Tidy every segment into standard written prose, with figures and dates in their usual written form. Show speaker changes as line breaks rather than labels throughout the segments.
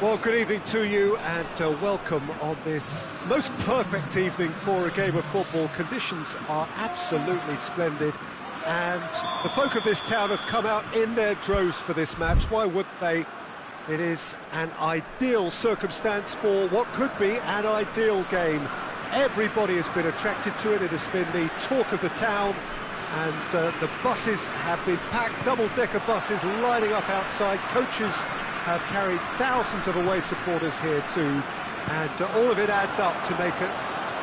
Well, good evening to you and welcome on this most perfect evening for a game of football. Conditions are absolutely splendid and the folk of this town have come out in their droves for this match. Why wouldn't they? It is an ideal circumstance for what could be an ideal game. Everybody has been attracted to it. It has been the talk of the town, and the buses have been packed, double-decker buses lining up outside. Coaches have carried thousands of away supporters here too, and all of it adds up to make a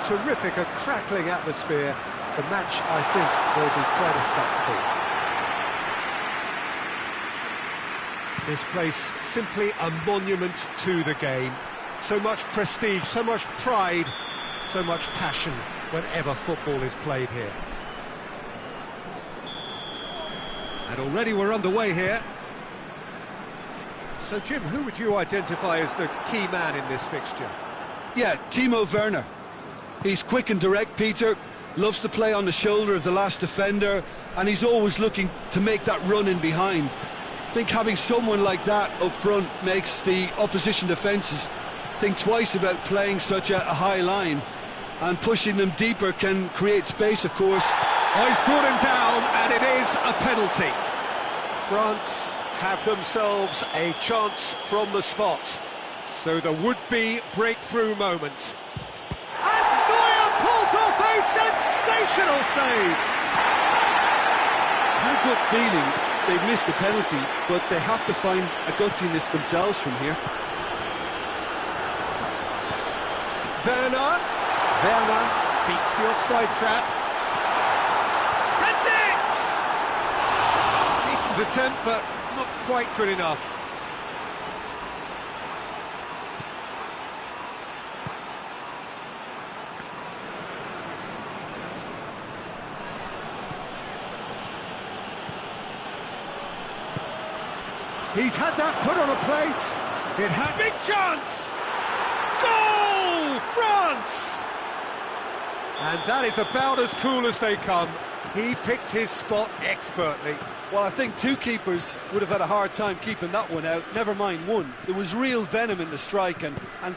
terrific, a crackling atmosphere. The match, I think, will be quite a spectacle. This place simply a monument to the game. So much prestige, so much pride, so much passion whenever football is played here. And already we're underway here. So, Jim, who would you identify as the key man in this fixture?
Yeah, Timo Werner. He's quick and direct, Peter, loves to play on the shoulder of the last defender, and he's always looking to make that run in behind. I think having someone like that up front makes the opposition defences think twice about playing such a high line, and pushing them deeper can create space, of course.
Oh, he's brought him down, and it is a penalty. France have themselves a chance from the spot. So the would-be breakthrough moment. And Neuer pulls off a sensational save!
I had a good feeling they've missed the penalty, but they have to find a gutsiness themselves from here.
Werner beats the offside trap. That's it! Decent attempt, but not quite good enough. He's had that put on a plate. It had big chance. Goal, France! And that is about as cool as they come. He picked his spot expertly.
Well, I think two keepers would have had a hard time keeping that one out, never mind one. There was real venom in the strike and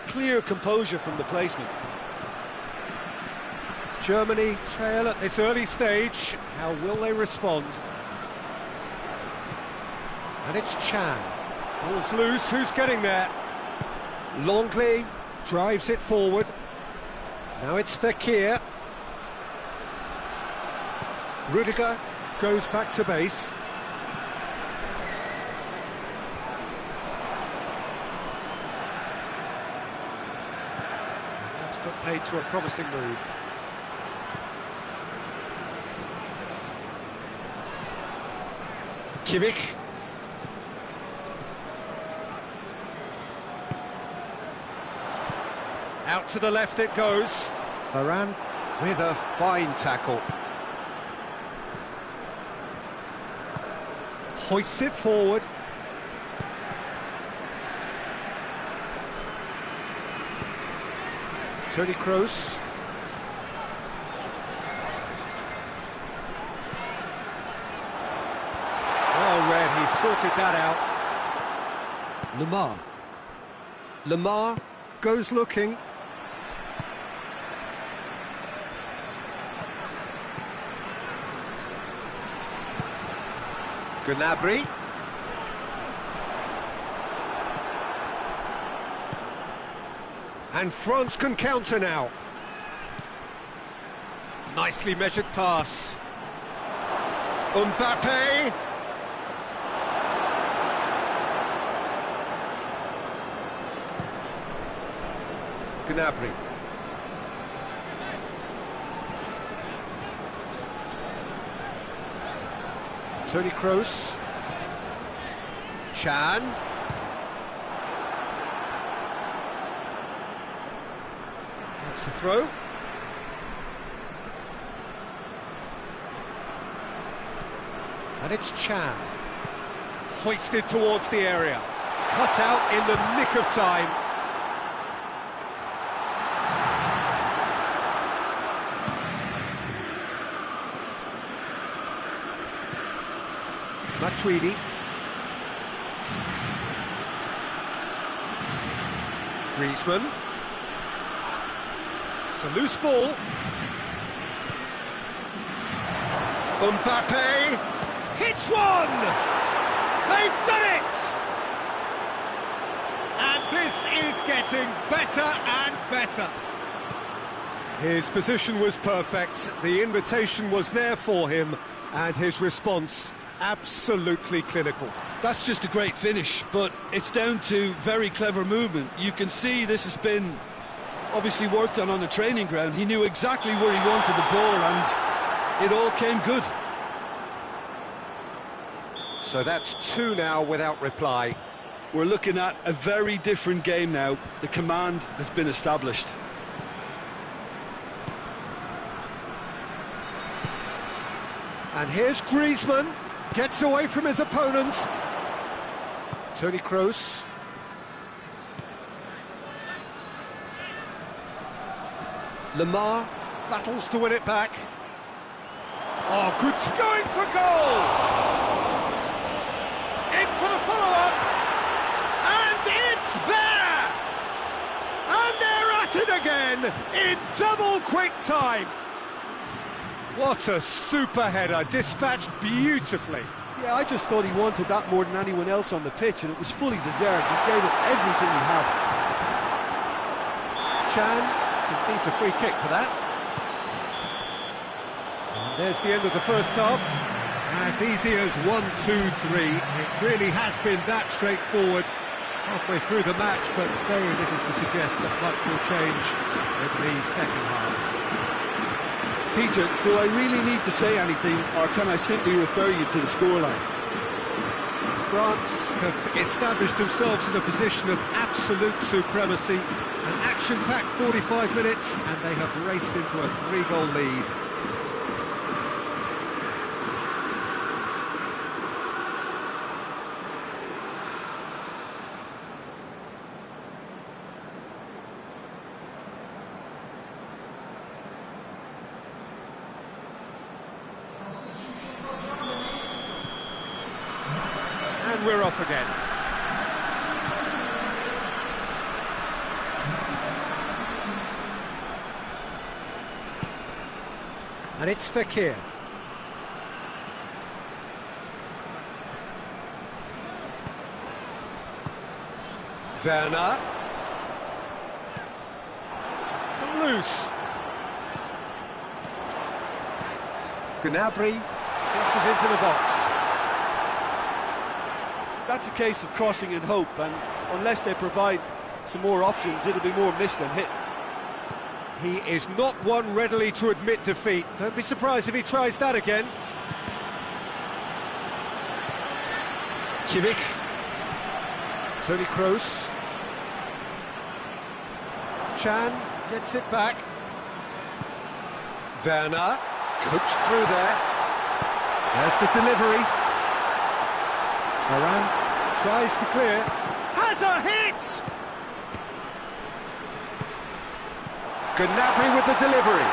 clear composure from the placement.
Germany trail at this early stage. How will they respond? And it's Chan. Ball's loose, who's getting there? Longley drives it forward. Now it's Fekir. Rudiger goes back to base. That's put paid to a promising move. Kimmich. Out to the left it goes. Varane with a fine tackle. Hoists it forward. Toni Kroos. Well read, he sorted that out. Lemar goes looking. Gnabry. And France can counter now. Nicely measured pass. Mbappe. Gnabry. Toni Kroos. Chan. That's the throw. And it's Chan. Hoisted towards the area. Cut out in the nick of time. Matuidi. Griezmann. It's a loose ball. Mbappe hits one! They've done it! And this is getting better and better. His position was perfect, the invitation was there for him, and his response absolutely clinical.
That's just a great finish, but it's down to very clever movement. You can see this has been obviously worked on the training ground. He knew exactly where he wanted the ball, and it all came good.
So that's two now without reply.
We're looking at a very different game now. The command has been established.
And here's Griezmann, gets away from his opponents. Toni Kroos. Lemar battles to win it back. Oh, good, going for goal! In for the follow-up, and it's there! And they're at it again, in double quick time. What a super header, dispatched beautifully.
Yeah, I just thought he wanted that more than anyone else on the pitch, and it was fully deserved. He gave it everything he had.
Chan concedes a free kick for that. And there's the end of the first half. As easy as 1, 2, 3. It really has been that straightforward halfway through the match, but very little to suggest that much will change in the second half.
Peter, do I really need to say anything, or can I simply refer you to the scoreline?
France have established themselves in a position of absolute supremacy. An action-packed 45 minutes, and they have raced into a 3-goal lead. And we're off again. And it's Fekir. Werner. It's come loose. Gnabry crosses into the box.
That's a case of crossing in hope, and unless they provide some more options, it'll be more missed than hit.
He is not one readily to admit defeat. Don't be surprised if he tries that again. Kimmich. Toni Kroos. Chan gets it back. Werner, coached through there. There's the delivery. Varane tries to clear. Has a hit! Gnabry with the delivery.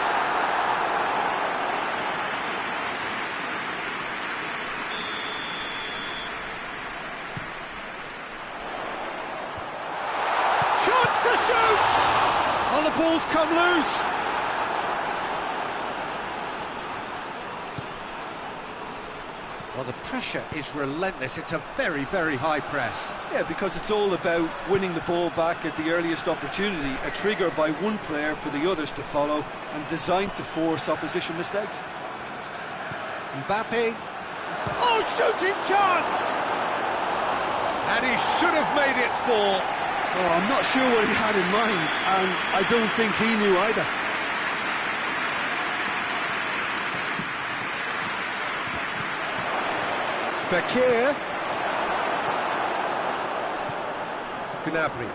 Chance to shoot! Oh, the ball's come loose. Well, the pressure is relentless. It's a very, very high press.
Yeah, because it's all about winning the ball back at the earliest opportunity, a trigger by one player for the others to follow, and designed to force opposition mistakes.
Mbappe. Oh, shooting chance! And he should have made it 4.
Oh, I'm not sure what he had in mind, and I don't think he knew either.
Fekir. Gnabry.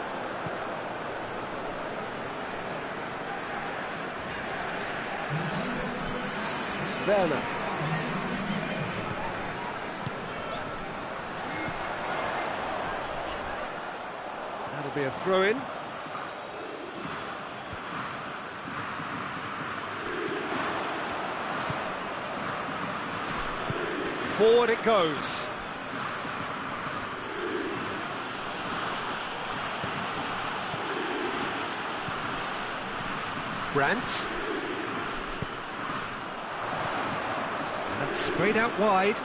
Werner. That'll be a throw-in. Forward it goes. Brandt. And that's sprayed out wide.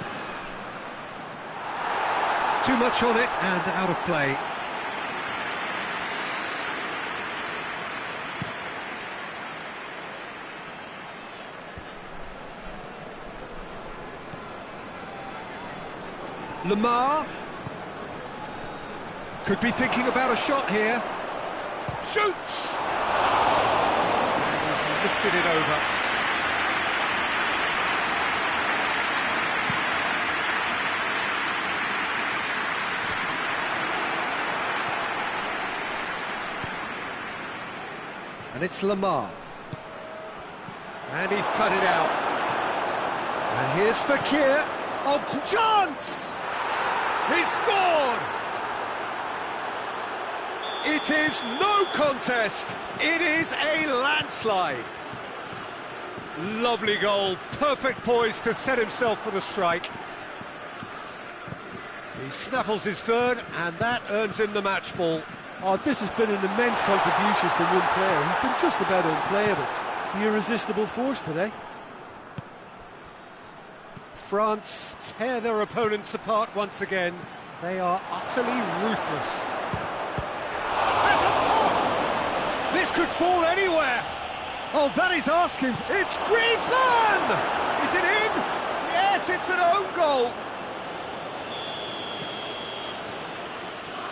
Too much on it and out of play. Lamar could be thinking about a shot here. Shoots! And he's lifted it over. And it's Lamar. And he's cut it out. And here's Fekir. Oh, chance! He's scored! It is no contest. It is a landslide. Lovely goal. Perfect poise to set himself for the strike. He snaffles his third, and that earns him the match ball.
Oh, this has been an immense contribution from one player. He's been just about unplayable. The irresistible force today.
France tear their opponents apart once again. They are utterly ruthless. There's a pop! This could fall anywhere. Oh, that is asking. It's Griezmann! Is it in? Yes, it's an own goal.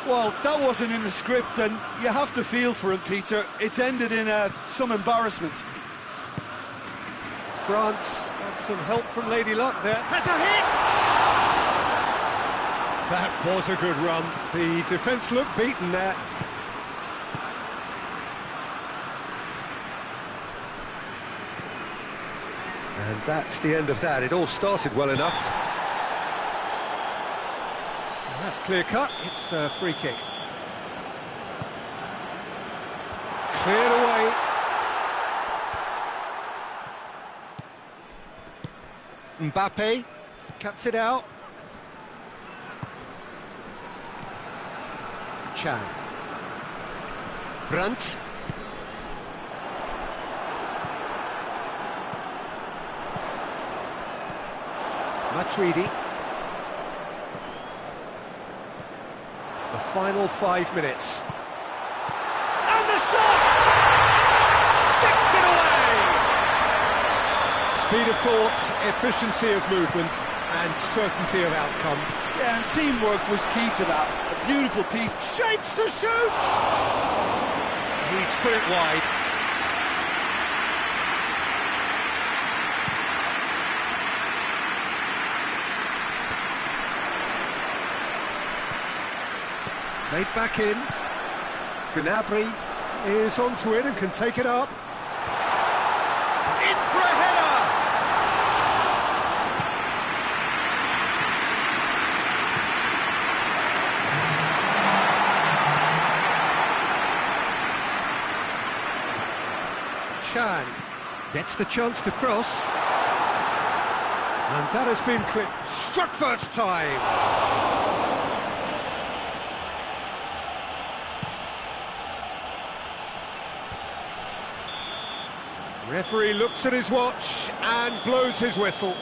Well, that wasn't in the script, and you have to feel for him, Peter. It's ended in some embarrassment.
France got some help from Lady Luck there. Has a hit! That was a good run. The defence looked beaten there. And that's the end of that. It all started well enough. And that's clear cut. It's a free kick. Cleared away. Mbappe cuts it out. Chan. Brandt. Matuidi. The final 5 minutes. And the shot! Sticks it away! Speed of thought, efficiency of movement, and certainty of outcome.
Yeah, and teamwork was key to that. A beautiful piece.
Shapes to shoot! He's put it wide. Played back in. Gnabry is onto it and can take it up. In for a header! Chan gets the chance to cross. And that has been clipped. Struck first time! Referee looks at his watch and blows his whistle.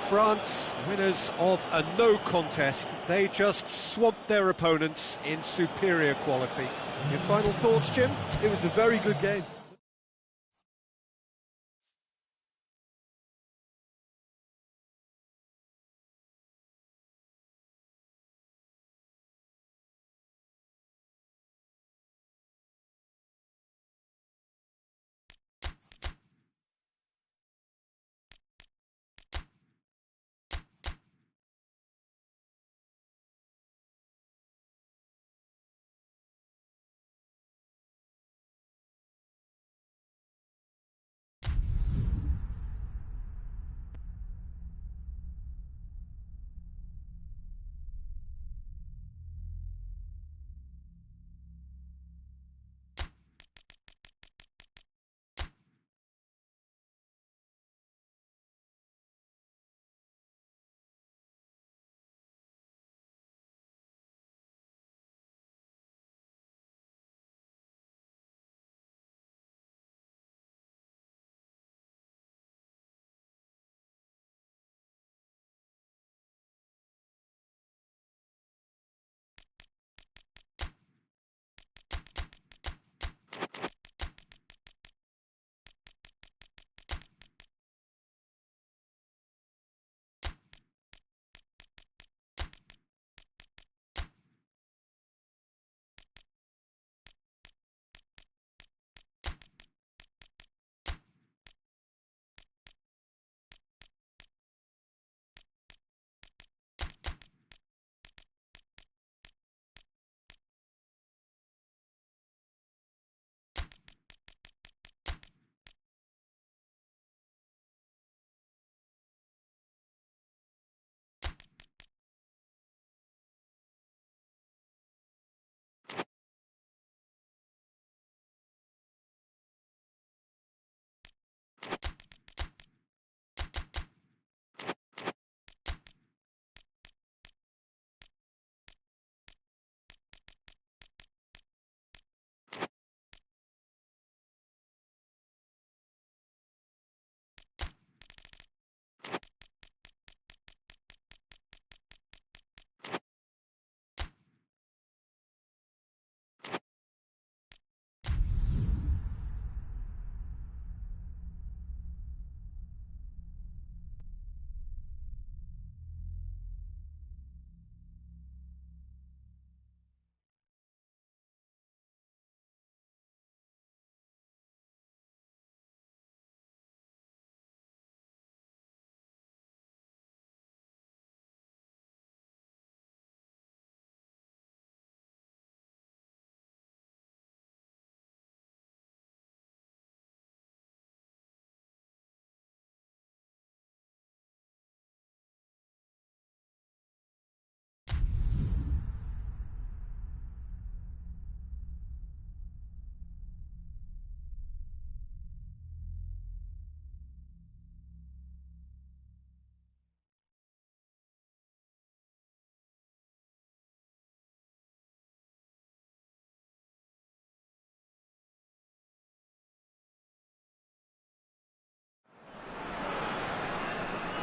France, winners of a no contest. They just swamped their opponents in superior quality. Your final thoughts, Jim?
It was a very good game.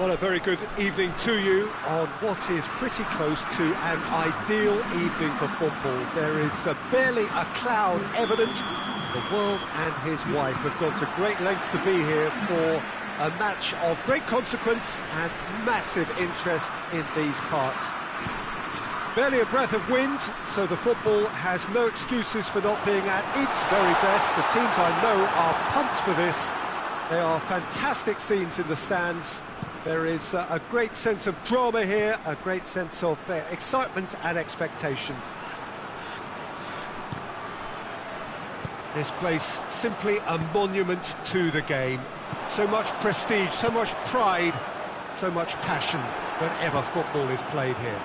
Well, a very good evening to you on what is pretty close to an ideal evening for football. There is barely a cloud evident. The world and his wife have gone to great lengths to be here for a match of great consequence and massive interest in these parts. Barely a breath of wind, so the football has no excuses for not being at its very best. The teams I know are pumped for this. There are fantastic scenes in the stands. There is a great sense of drama here, a great sense of excitement and expectation. This place simply a monument to the game. So much prestige, so much pride, so much passion whenever football is played here.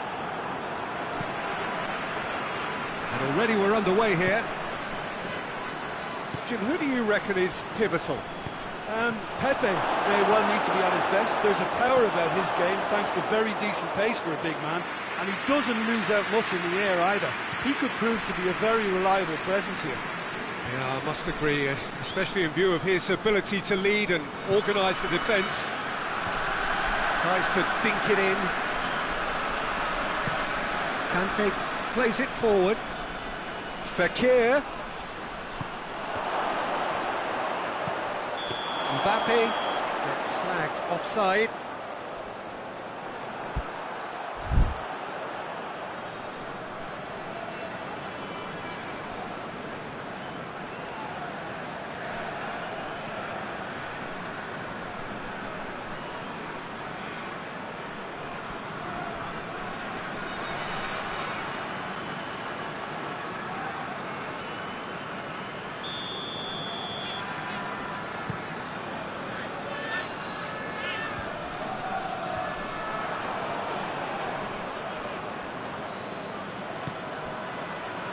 And already we're underway here. Jim, who do you reckon is pivotal?
Pepe may well need to be at his best. There's a power about his game, thanks to very decent pace for a big man, and he doesn't lose out much in the air either. He could prove to be a very reliable presence here.
Yeah, I must agree, especially in view of his ability to lead and organise the defence. Tries to dink it in. Kante plays it forward. Fekir. Mbappe gets flagged offside.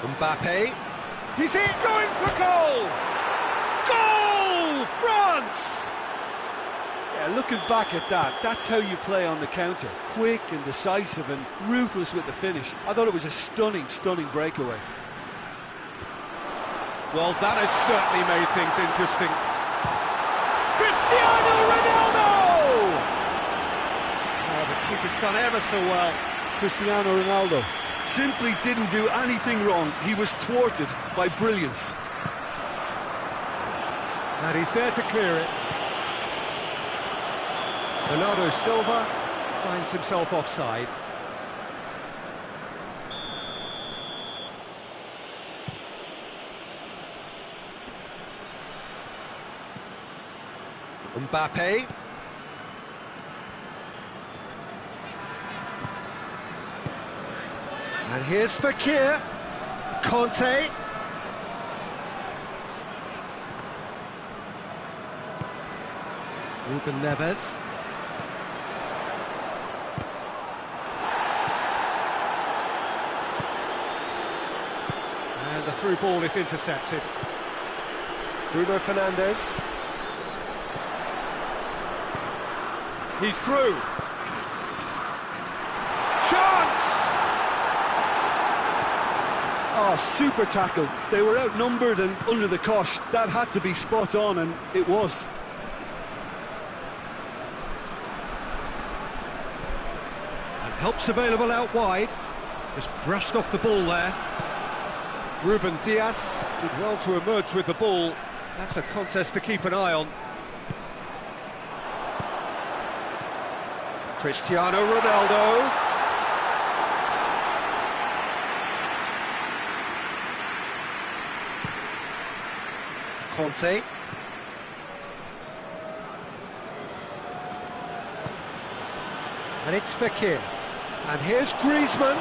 Mbappe, he's in, going for goal! Goal! France!
Yeah, looking back at that, that's how you play on the counter. Quick and decisive and ruthless with the finish. I thought it was a stunning, stunning breakaway.
Well, that has certainly made things interesting. Cristiano Ronaldo! Oh, the keeper's done ever so well.
Cristiano Ronaldo simply didn't do anything wrong. He was thwarted by brilliance.
And he's there to clear it. Bernardo Silva finds himself offside. Mbappe. And here's Fekir. Kante. Ruben Neves. And the through ball is intercepted. Bruno Fernandes. He's through. Chance!
Oh, super tackle. They were outnumbered and under the cosh. That had to be spot on, and it was.
And help's available out wide. Just brushed off the ball there. Ruben Dias did well to emerge with the ball. That's a contest to keep an eye on. Cristiano Ronaldo. Kante. And it's Fekir. And here's Griezmann.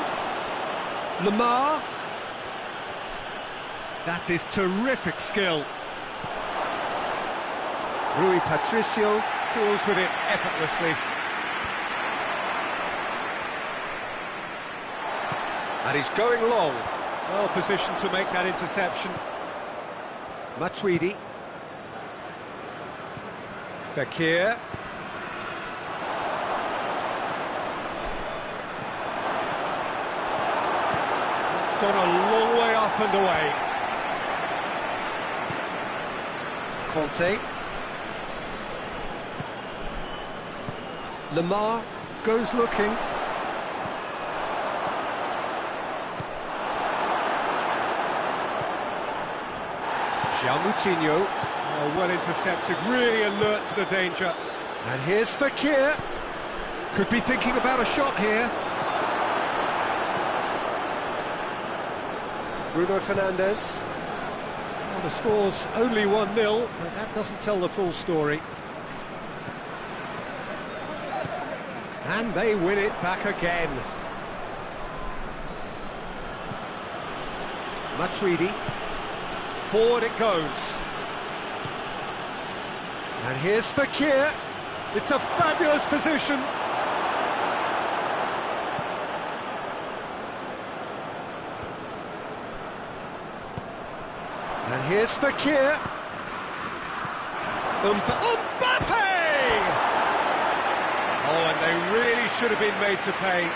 Lemar. That is terrific skill. Rui Patricio deals with it effortlessly. And he's going long. Well positioned to make that interception. Matuidi. Fekir. It's gone a long way up and away. Kante. Lamar goes looking. João Moutinho, well intercepted, really alert to the danger. And here's Fekir. Could be thinking about a shot here. Bruno Fernandes. Well, the score's only 1-0, but that doesn't tell the full story. And they win it back again. Matuidi. Forward it goes. And here's Fekir. It's a fabulous position. And here's Fekir. Mbappe! Oh, and they really should have been made to pay.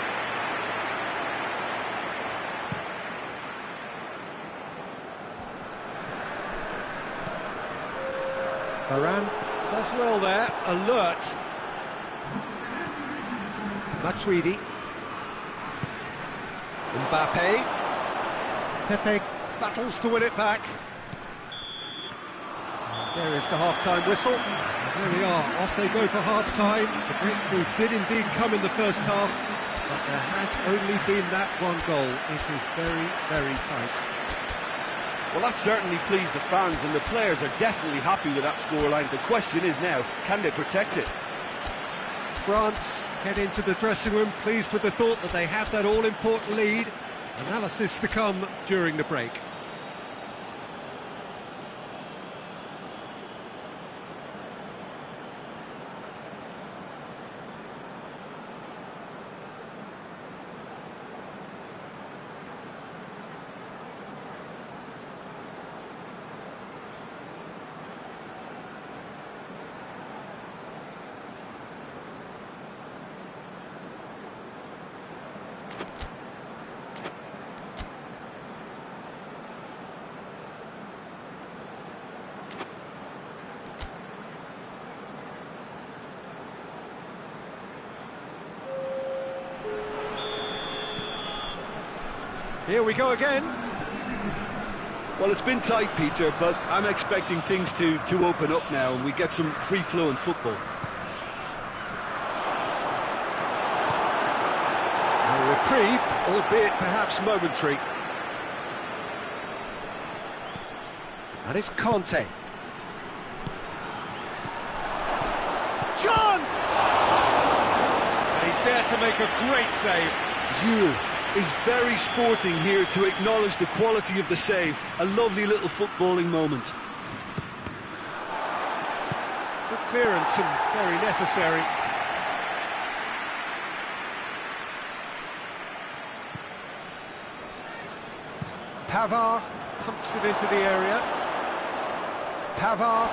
Varane does well there, alert. Matuidi. Mbappe. Pepe battles to win it back. There is the half-time whistle. And there we are, off they go for half-time. The breakthrough did indeed come in the first half, but there has only been that one goal. It is very, very tight.
Well, that certainly pleased the fans, and the players are definitely happy with that scoreline. The question is now, can they protect it?
France head into the dressing room pleased with the thought that they have that all-important lead. Analysis to come during the break. Here we go again.
Well, it's been tight, Peter, but I'm expecting things to open up now and we get some free-flowing football.
A reprieve, albeit perhaps momentary. And it's Conte. Chance! And he's there to make a great save.
Giroud is very sporting here to acknowledge the quality of the save. A lovely little footballing moment.
Good clearance and very necessary. Pavard pumps it into the area. Pavard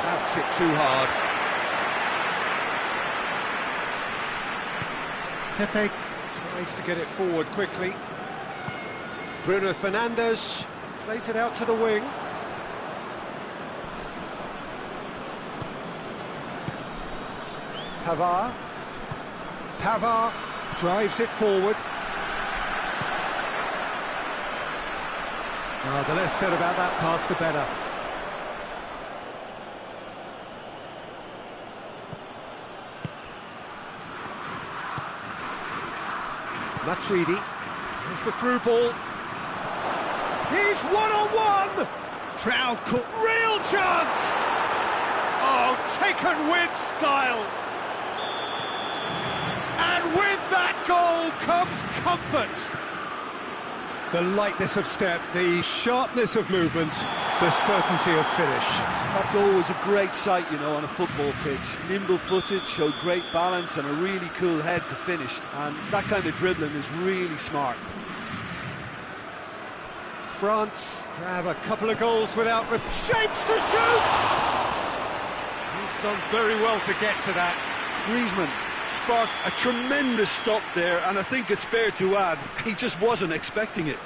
clouts it too hard. Pepe tries to get it forward quickly. Bruno Fernandes plays it out to the wing. Pavard. Pavard drives it forward. Well, the less said about that pass, the better. Matuidi, here's the through ball. He's one-on-one! Trout caught, real chance! Oh, taken with style! And with that goal comes comfort! The lightness of step, the sharpness of movement, the certainty of finish.
That's always a great sight, you know, on a football pitch. Nimble-footed, showed great balance and a really cool head to finish. And that kind of dribbling is really smart.
France grab a couple of goals without shapes to shoot! He's done very well to get to that.
Griezmann sparked a tremendous stop there, and I think it's fair to add, he just wasn't expecting it.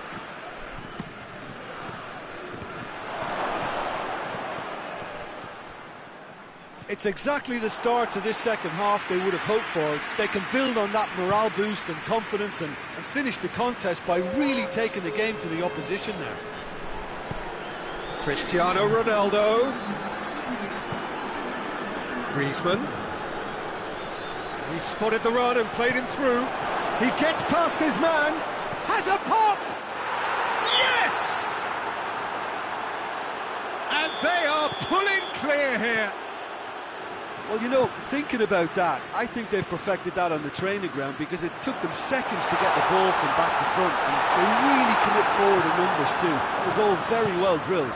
It's exactly the start to this second half they would have hoped for. They can build on that morale boost and confidence and finish the contest by really taking the game to the opposition now.
Cristiano Ronaldo. Griezmann. He spotted the run and played him through. He gets past his man. Has a pop! Yes! And they are pulling clear here.
Well, you know, thinking about that, I think they've perfected that on the training ground because it took them seconds to get the ball from back to front, and they really commit forward in numbers too. It was all very well drilled.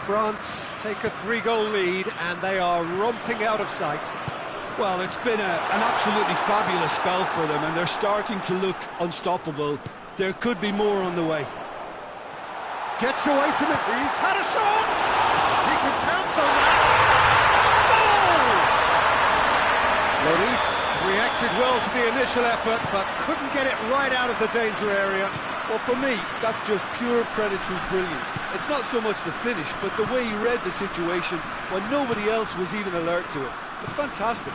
France take a 3-goal lead and they are romping out of sight.
Well, it's been an absolutely fabulous spell for them, and they're starting to look unstoppable. There could be more on the way.
Gets away from it. He's had a shot! He can pounce on that. Goal! Lloris reacted well to the initial effort, but couldn't get it right out of the danger area.
Well, for me, that's just pure predatory brilliance. It's not so much the finish, but the way he read the situation when nobody else was even alert to it. It's fantastic.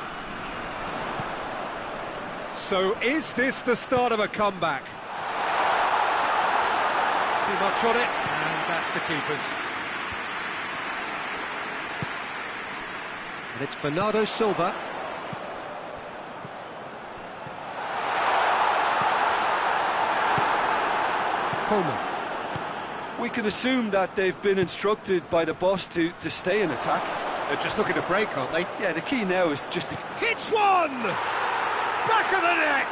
So is this the start of a comeback? Too much on it, and that's the keeper's. And it's Bernardo Silva. Coleman.
We can assume that they've been instructed by the boss to stay in attack.
They're just looking to break, aren't they?
Yeah, the key now is just to...
Hits one! Back of the net!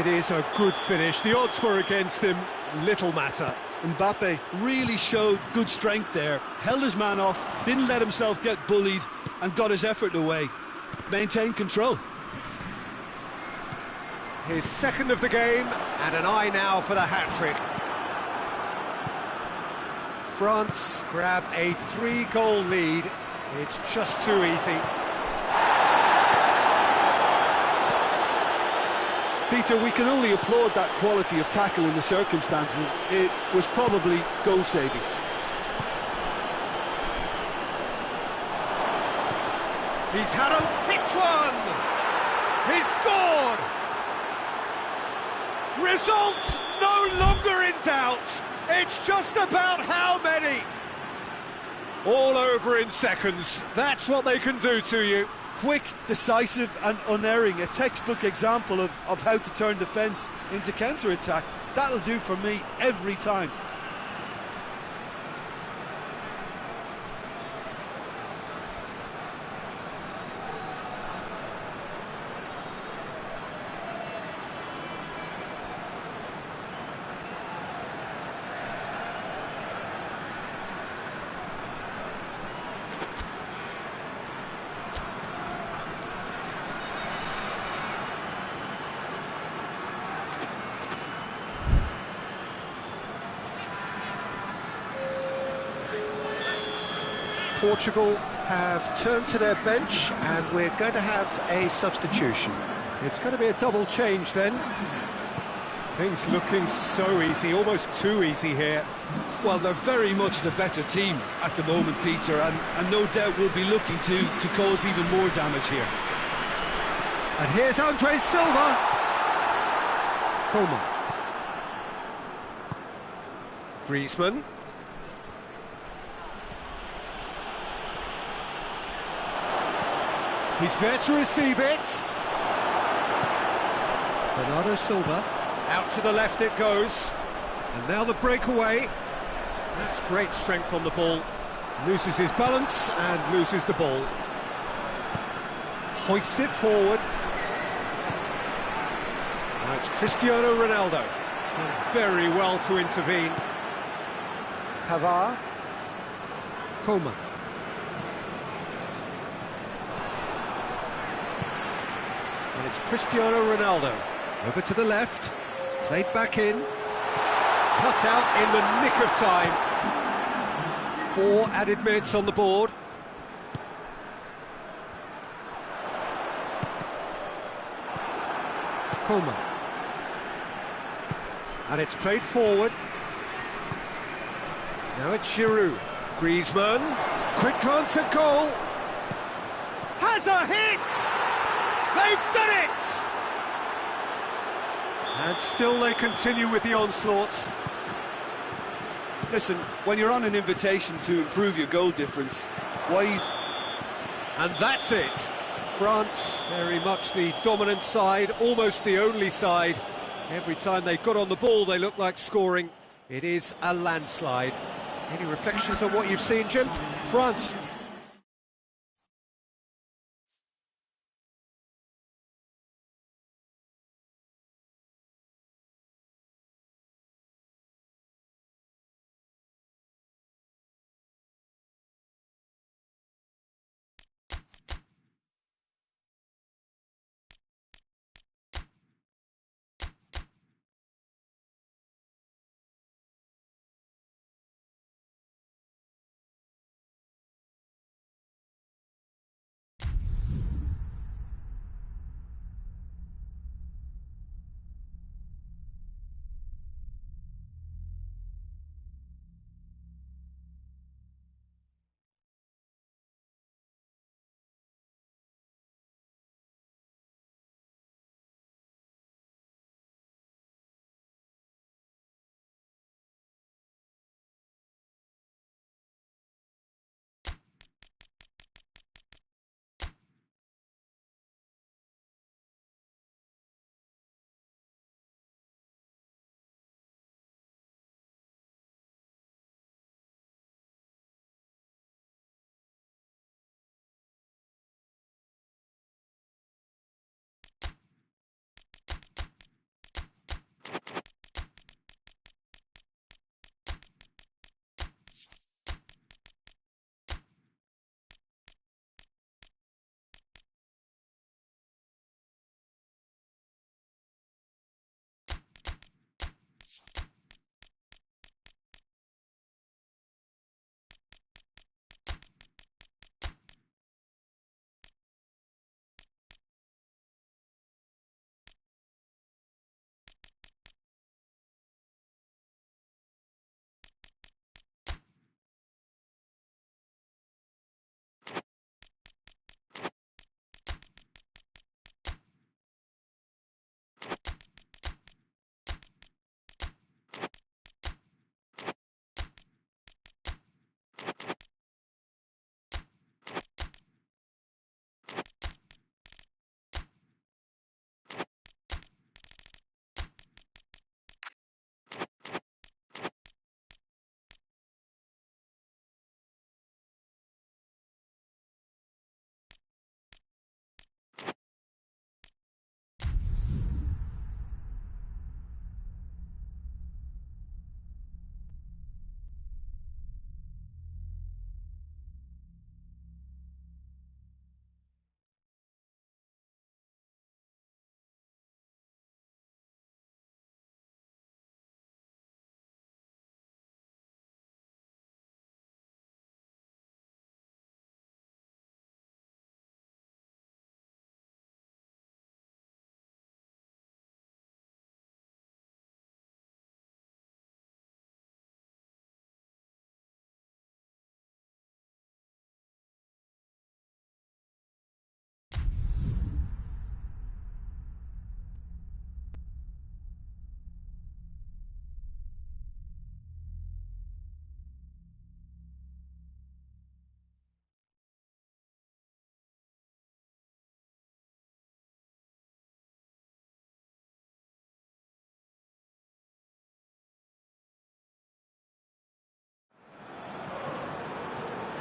It is a good finish. The odds were against him. Little matter.
Mbappe really showed good strength there. Held his man off, didn't let himself get bullied, and got his effort away. Maintained control.
His second of the game, and an eye now for the hat-trick. France grab a 3-goal lead. It's just too easy.
Peter, we can only applaud that quality of tackle in the circumstances. It was probably goal-saving.
He's had a hit one! He's scored! Results no longer in doubt. It's just about how many. All over in seconds. That's what they can do to you.
Quick, decisive and unerring. A textbook example of how to turn defence into counter-attack. That'll do for me every time.
Portugal have turned to their bench and we're going to have a substitution. It's going to be a double change then. Things looking so easy, almost too easy here.
Well, they're very much the better team at the moment, Peter, and no doubt will be looking to cause even more damage here.
And here's Andre Silva. Coleman. Griezmann. He's there to receive it. Bernardo Silva. Out to the left it goes. And now the breakaway. That's great strength on the ball. Loses his balance and loses the ball. Hoists it forward. Now it's Cristiano Ronaldo. Done very well to intervene. Pavard. Coleman. And it's Cristiano Ronaldo. Over to the left. Played back in. Cut out in the nick of time. 4 added minutes on the board. Coleman. And it's played forward. Now it's Giroud. Griezmann. Quick glance at goal. Has a hit! They've done it! And still they continue with the onslaught.
Listen, when you're on an invitation to improve your goal difference, why...
And that's it. France, very much the dominant side, almost the only side. Every time they got on the ball, they looked like scoring. It is a landslide. Any reflections on what you've seen, Jim?
France.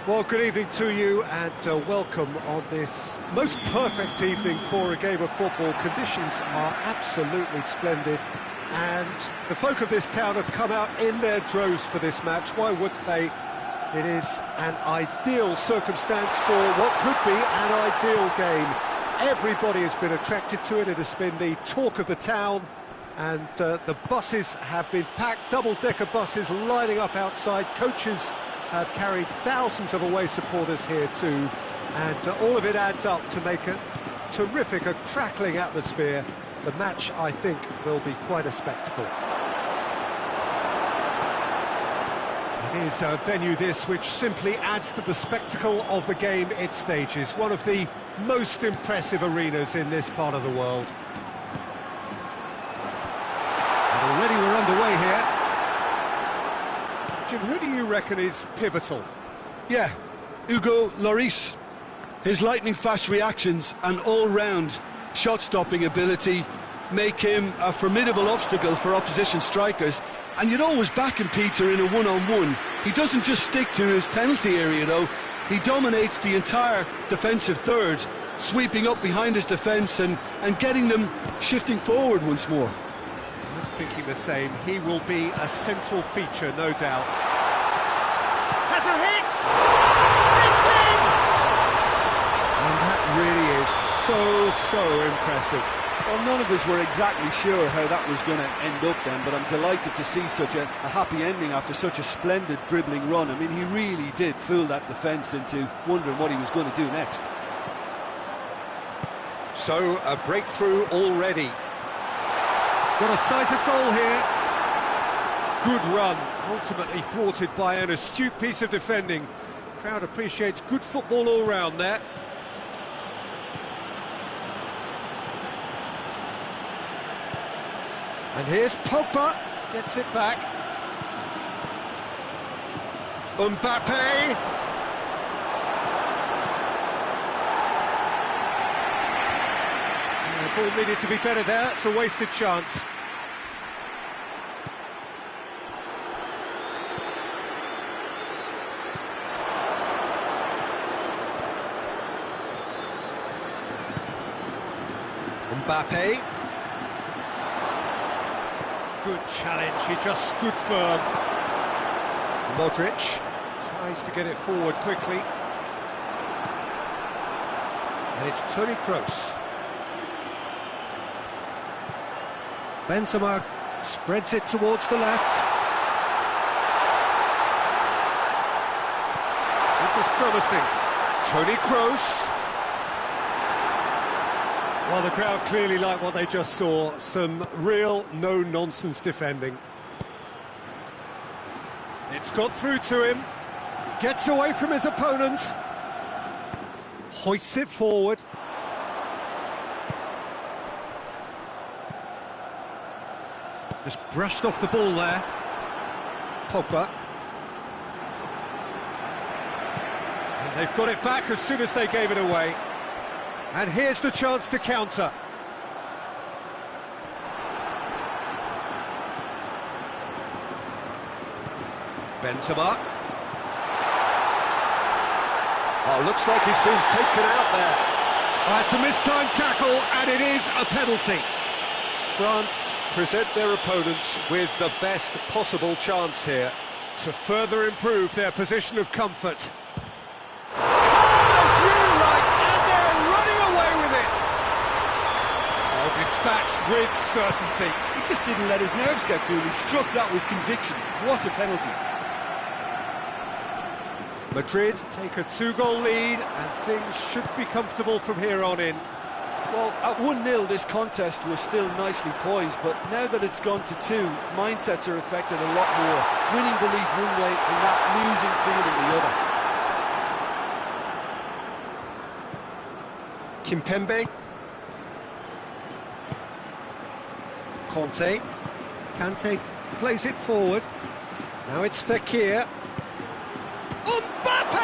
Well, good evening to you and welcome on this most perfect evening for a game of football. Conditions are absolutely splendid and the folk of this town have come out in their droves for this match. Why wouldn't they? It is an ideal circumstance for what could be an ideal game. Everybody has been attracted to it. It has been the talk of the town and the buses have been packed, double-decker buses lining up outside. Coaches have carried thousands of away supporters here too, and all of it adds up to make a terrific, a crackling atmosphere. The match, I think, will be quite a spectacle. Is a venue this which simply adds to the spectacle of the game it stages. One of the most impressive arenas in this part of the world. And already we're underway here. Jim, who do you reckon is pivotal?
Yeah, Hugo Lloris. His lightning-fast reactions and all-round shot-stopping ability make him a formidable obstacle for opposition strikers. And you'd always back him, Peter, in a one-on-one. He doesn't just stick to his penalty area, though. He dominates the entire defensive third, sweeping up behind his defence and getting them shifting forward once more.
I'm thinking the same. He will be a central feature, no doubt. Has a hit! It's in! And that really is so impressive.
Well, none of us were exactly sure how that was going to end up then, but I'm delighted to see such a happy ending after such a splendid dribbling run. I mean, he really did fool that defence into wondering what he was going to do next.
So, a breakthrough already. Got a sight of goal here. Good run, ultimately thwarted by an astute piece of defending. Crowd appreciates good football all round there. And here's Pogba, gets it back. Mbappe. The ball needed to be better there, it's a wasted chance. Mbappe. Good challenge, he just stood firm. Modric tries to get it forward quickly. And it's Toni Kroos. Benzema spreads it towards the left. This is promising. Toni Kroos. Well, the crowd clearly like what they just saw. Some real no-nonsense defending. It's got through to him. Gets away from his opponent. Hoists it forward. Just brushed off the ball there. Pogba. And they've got it back as soon as they gave it away. And here's the chance to counter. Benzema. Oh, looks like he's been taken out there. Oh, it's a mistimed tackle, and it is a penalty. France present their opponents with the best possible chance here to further improve their position of comfort. Dispatched with certainty.
He just didn't let his nerves get to him. He struck that with conviction. What a penalty.
Madrid take a 2-goal lead and things should be comfortable from here on in.
Well, at 1-0 this contest was still nicely poised, but now that it's gone to 2, mindsets are affected a lot more. Winning belief one way and that losing feeling the other.
Kimpembe. Conte. Kante plays it forward. Now it's Fekir. Mbappe!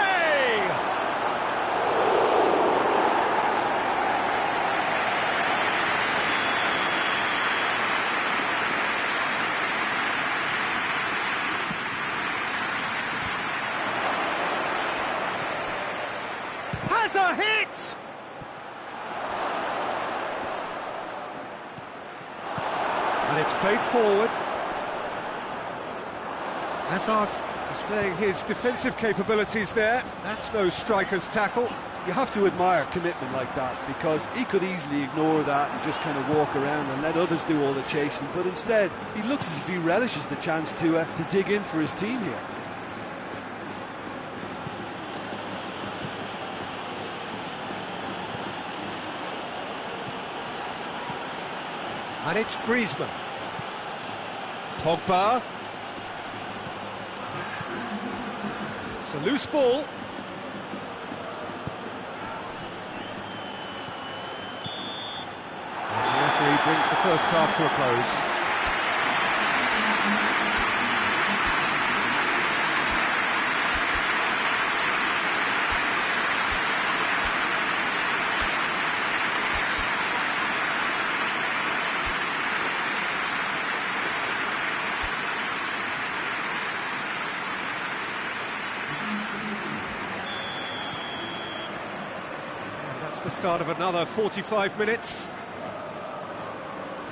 Has a hit! And it's played forward. Hazard displaying his defensive capabilities there. That's no striker's tackle.
You have to admire commitment like that, because he could easily ignore that and just kind of walk around and let others do all the chasing, but instead he looks as if he relishes the chance to dig in for his team here.
And it's Griezmann. Pogba. It's a loose ball. And the referee brings the first half to a close. The start of another 45 minutes.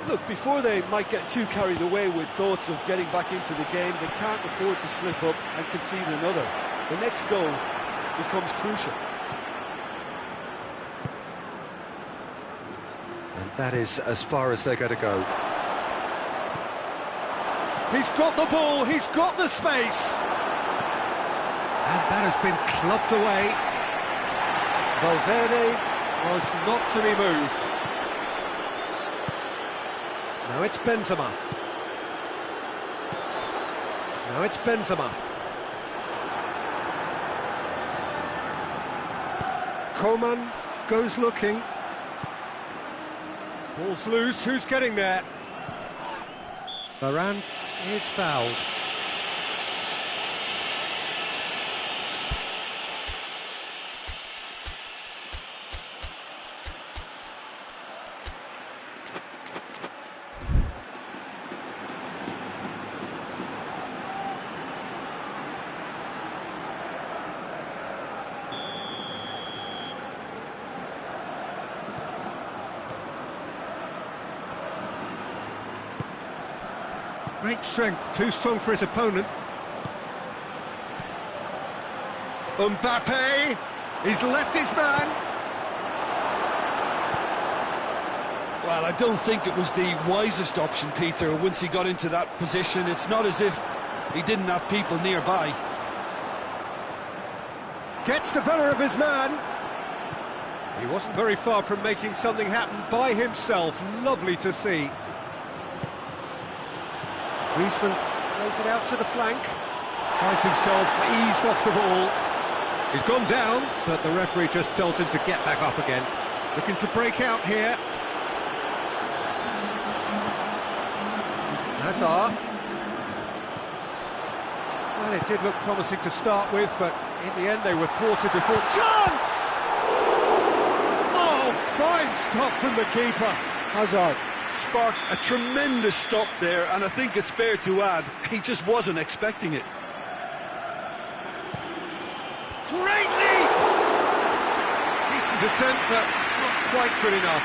Look, before they might get too carried away with thoughts of getting back into the game, they can't afford to slip up and concede another. The next goal becomes crucial.
And that is as far as they're going to go. He's got the ball, he's got the space. And that has been clubbed away. Valverde was not to be moved. Now it's Benzema. Now it's Benzema. Coman goes looking. Ball's loose, who's getting there? Varane is fouled. Great strength, too strong for his opponent. Mbappe, he's left his man.
Well, I don't think it was the wisest option, Peter, once he got into that position. It's not as if he didn't have people nearby.
Gets the better of his man. He wasn't very far from making something happen by himself. Lovely to see. Griezmann plays it out to the flank. Finds himself eased off the ball. He's gone down, but the referee just tells him to get back up again. Looking to break out here. Hazard. Well, it did look promising to start with, but in the end they were thwarted before. Chance! Oh, fine stop from the keeper.
Hazard sparked a tremendous stop there, and I think it's fair to add, he just wasn't expecting it.
Great leap! Decent attempt, but not quite good enough.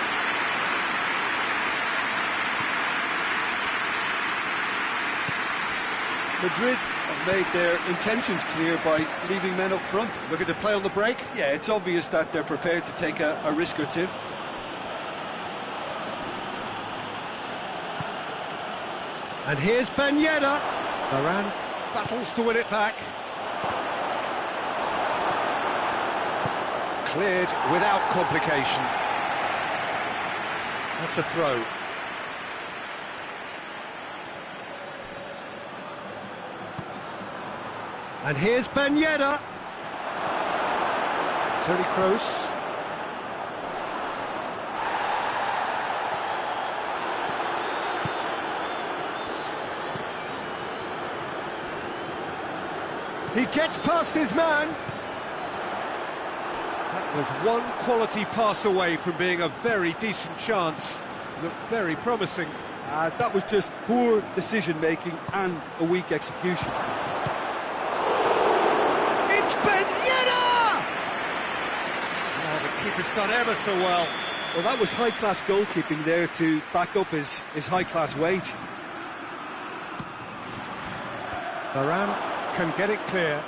Madrid have made their intentions clear by leaving men up front.
Looking to play on the break?
Yeah, it's obvious that they're prepared to take a risk or two.
And here's Ben Yedder. Varane battles to win it back. Cleared without complication. That's a throw. And here's Ben Yedder. Toni Kroos. He gets past his man. That was one quality pass away from being a very decent chance. Looked very promising.
That was just poor decision-making and a weak execution.
It's Ben Yedder! Oh, the keeper's done ever so well.
Well, that was high-class goalkeeping there to back up his high-class wage.
Varane can get it clear.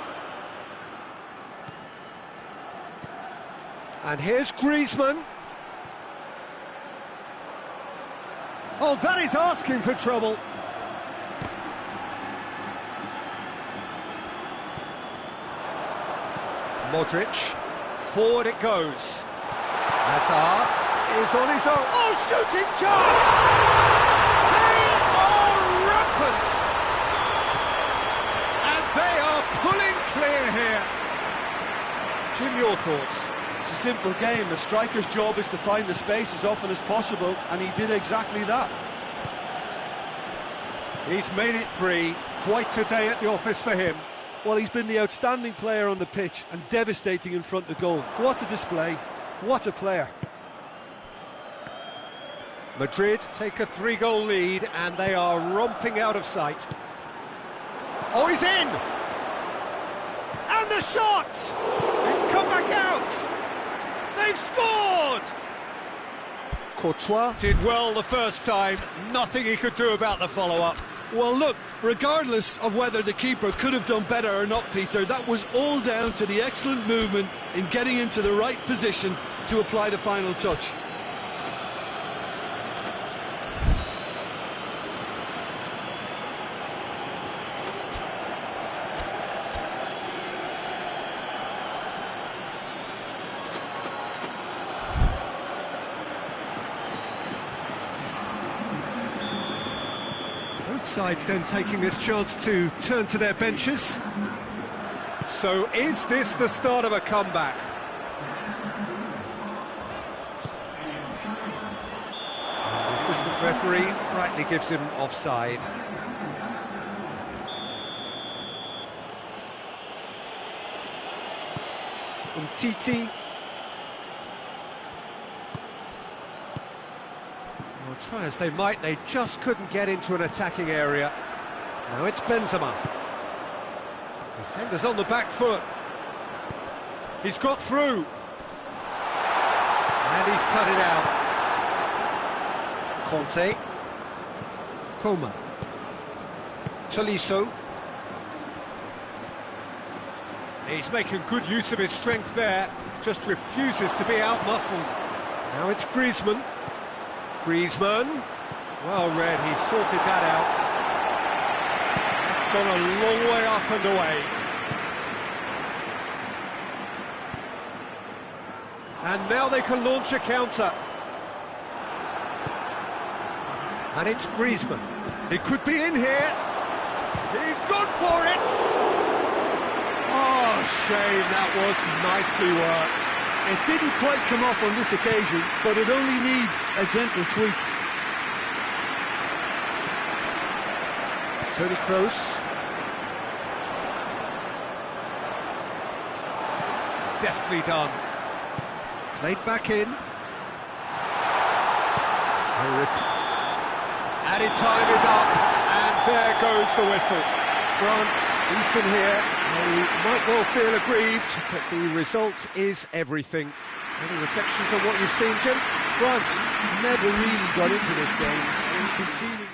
And here's Griezmann. Oh, that is asking for trouble. Modric, forward it goes. Hazard is on his own. Oh, shooting chance! They are rampant! And they are pulling clear here. Jim, your thoughts?
It's a simple game. A striker's job is to find the space as often as possible, and he did exactly that.
He's made it 3. Quite a day at the office for him.
Well, he's been the outstanding player on the pitch and devastating in front of goal. What a display. What a player.
Madrid take a 3-goal lead and they are romping out of sight. Oh, he's in! And the shot! It's come back out! They've scored! Courtois did well the first time, nothing he could do about the follow-up.
Well, look, regardless of whether the keeper could have done better or not, Peter, that was all down to the excellent movement in getting into the right position to apply the final touch.
Both sides then taking this chance to turn to their benches. So is this the start of a comeback? And the assistant referee rightly gives him offside. Umtiti. Well, try as they might, they just couldn't get into an attacking area. Now it's Benzema. Defenders on the back foot. He's got through. And he's cut it out. Conte. Coman. Tolisso. He's making good use of his strength there. Just refuses to be outmuscled. Now it's Griezmann. Griezmann. Well read, he sorted that out. It's gone a long way up and away. And now they can launch a counter. And it's Griezmann. He could be in here. He's gone for it. Oh, shame, that was nicely worked.
It didn't quite come off on this occasion, but it only needs a gentle tweak.
Toni Kroos. Deftly done. Played back in. Added time is up, and there goes the whistle. France beaten here. They might well feel aggrieved, but the result is everything. Any reflections on what you've seen, Jim?
France never really got into this game. Conceding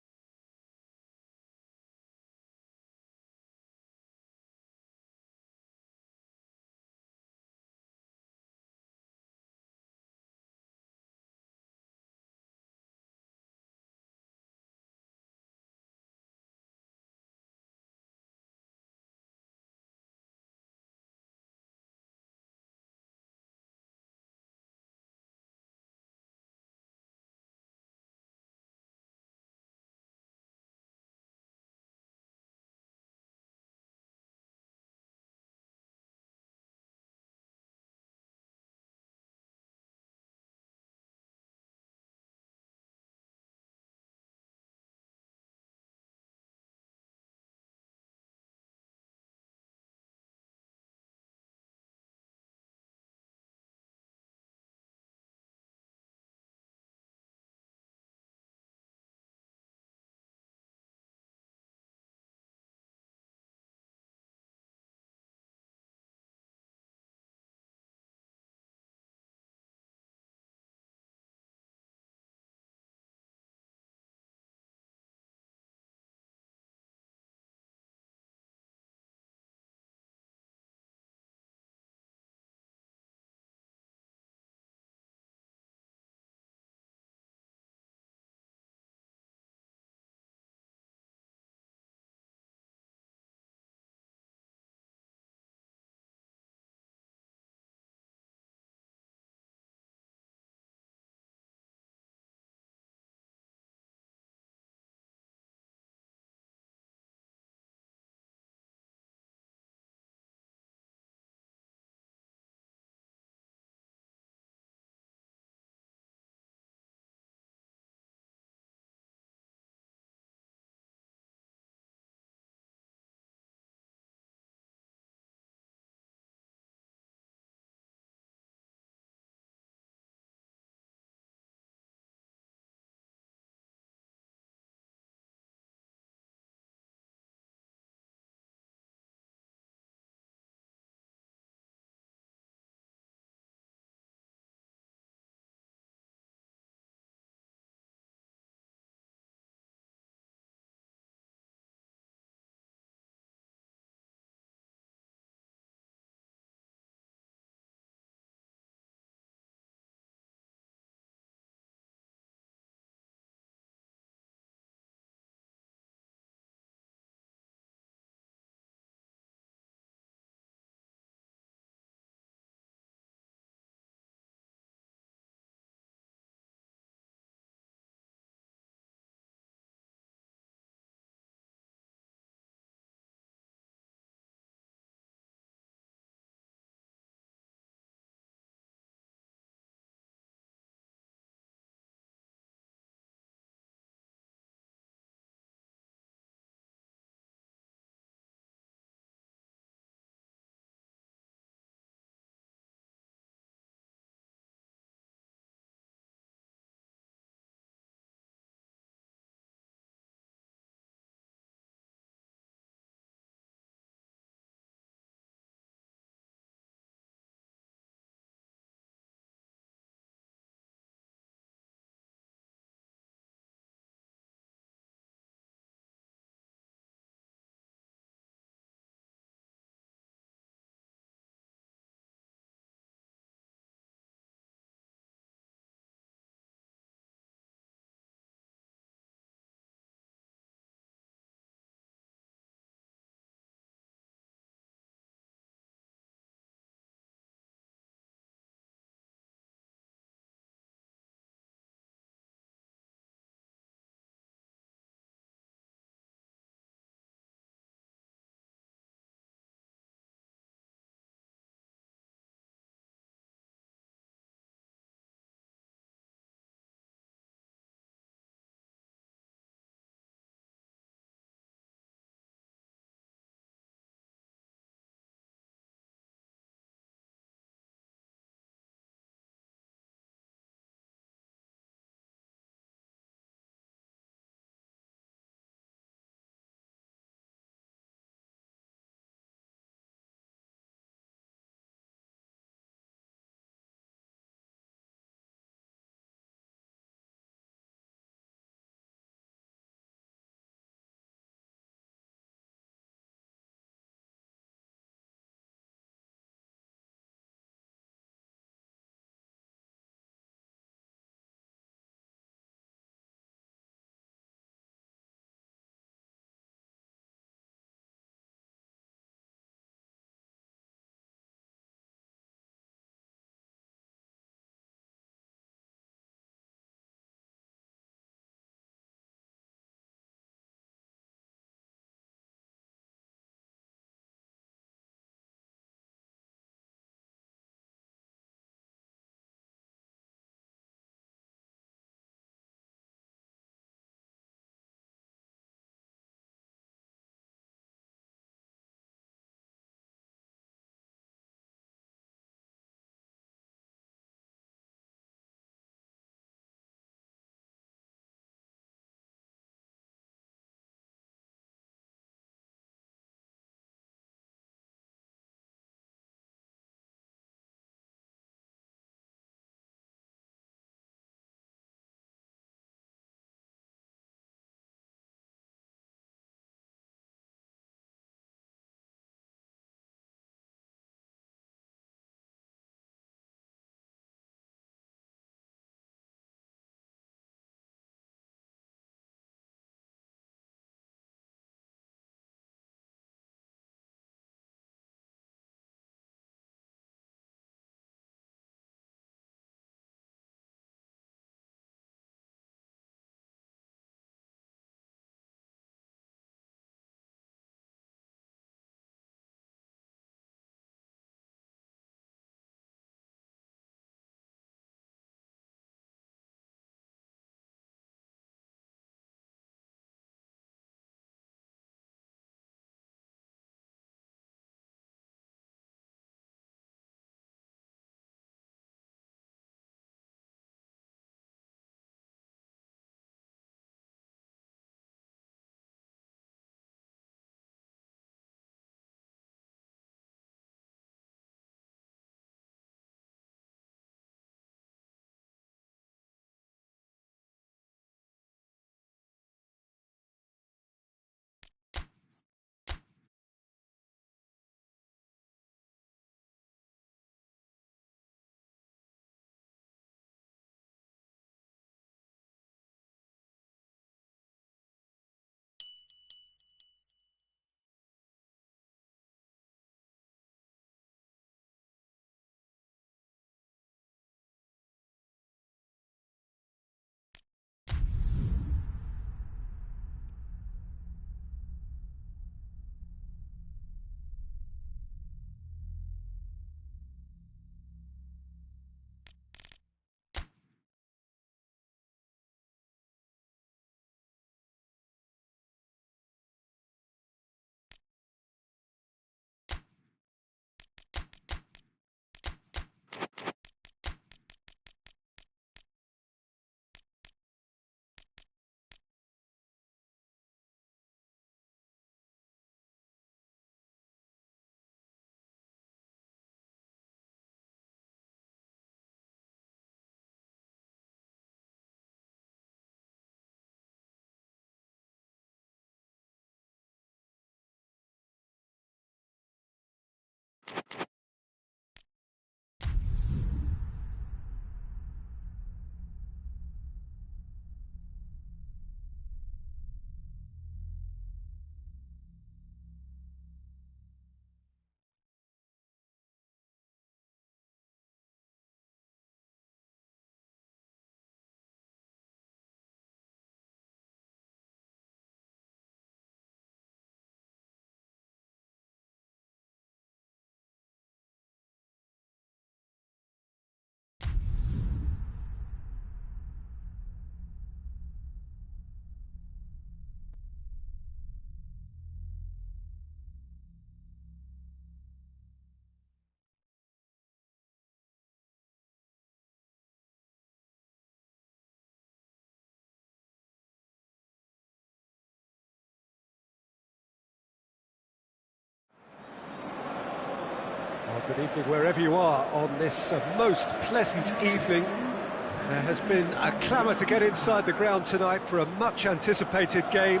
Well, good evening wherever you are on this most pleasant evening. There has been a clamour to get inside the ground tonight for a much anticipated game.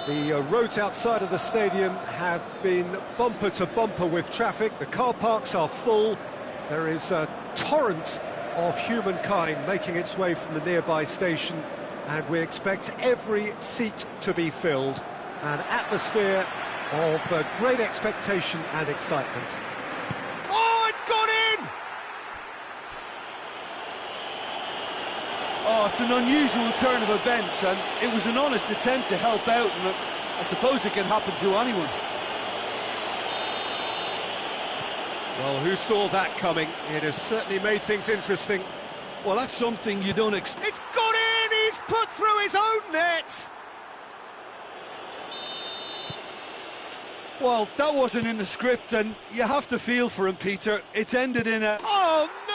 The roads outside of the stadium have been bumper to bumper with traffic. The car parks are full. There is a torrent of humankind making its way from the nearby station, and we expect every seat to be filled. An atmosphere of great expectation and excitement.
Oh, it's gone in! Oh, it's an unusual turn of events, and it was an honest attempt to help out, and I suppose it can happen to anyone.
Well, who saw that coming? It has certainly made things interesting.
Well, that's something you don't expect.
It's gone in! He's put through his own net!
Well, that wasn't in the script, and you have to feel for him, Peter. It's ended in a...
Oh, no!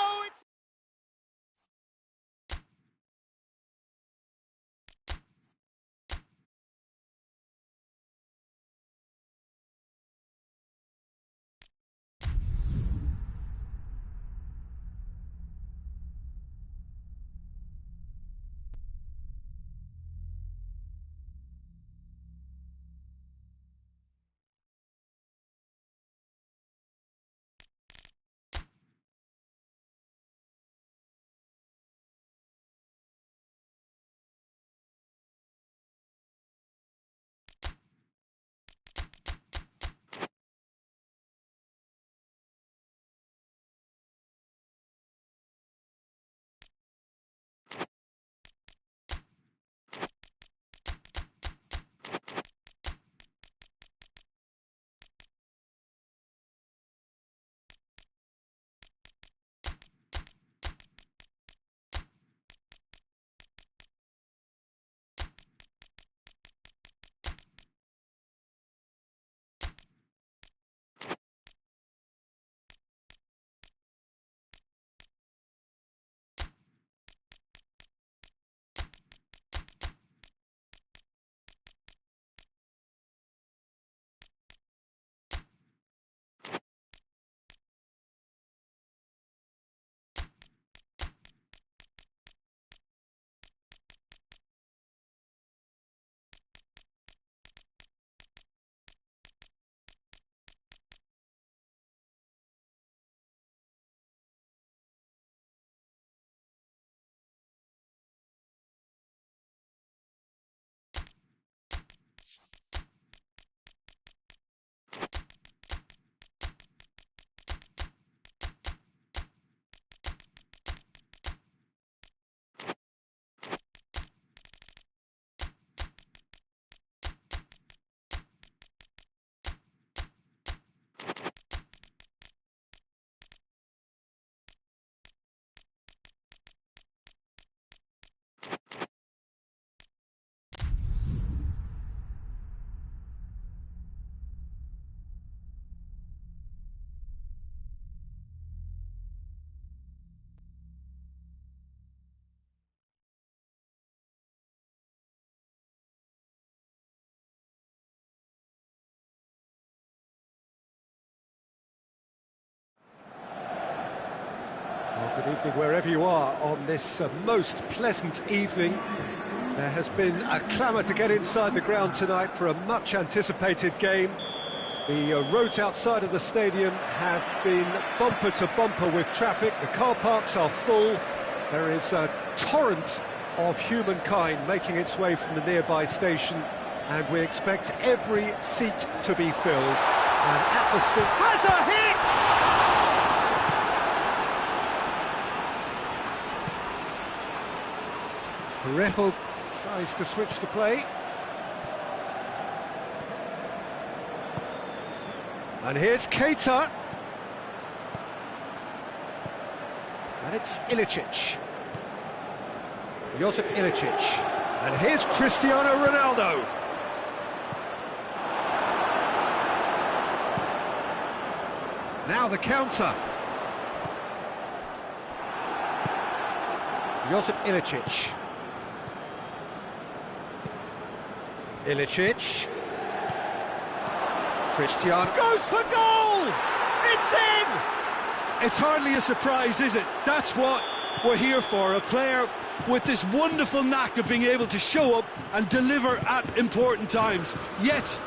Well, good evening wherever you are on this most pleasant evening. There has been a clamour to get inside the ground tonight for a much anticipated game. The roads outside of the stadium have been bumper to bumper with traffic. The car parks are full. There is a torrent of humankind making its way from the nearby station, and we expect every seat to be filled. An atmosphere has a hit! Parejo tries to switch the play. And here's Keita. And it's Ilicic. Josip Ilicic. And here's Cristiano Ronaldo. Now the counter. Josip Ilicic. Ilicic. Cristiano goes for goal! It's in!
It's hardly a surprise, is it? That's what we're here for, a player with this wonderful knack of being able to show up and deliver at important times. Yet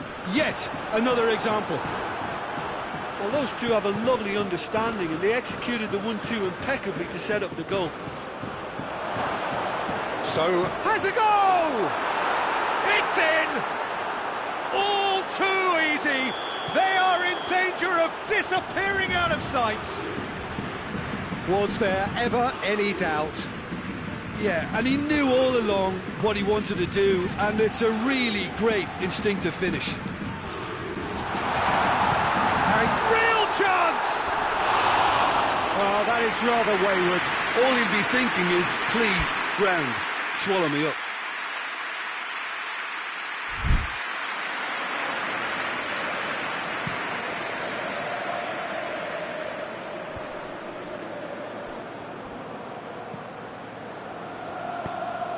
another example.
Well, those two have a lovely understanding, and they executed the 1-2 impeccably to set up the goal.
So, has a goal! It's in! All too easy! They are in danger of disappearing out of sight! Was there ever any doubt?
Yeah, and he knew all along what he wanted to do, and it's a really great instinctive finish.
Real chance! Oh, that is rather wayward.
All he'll be thinking is, please, ground, swallow me up.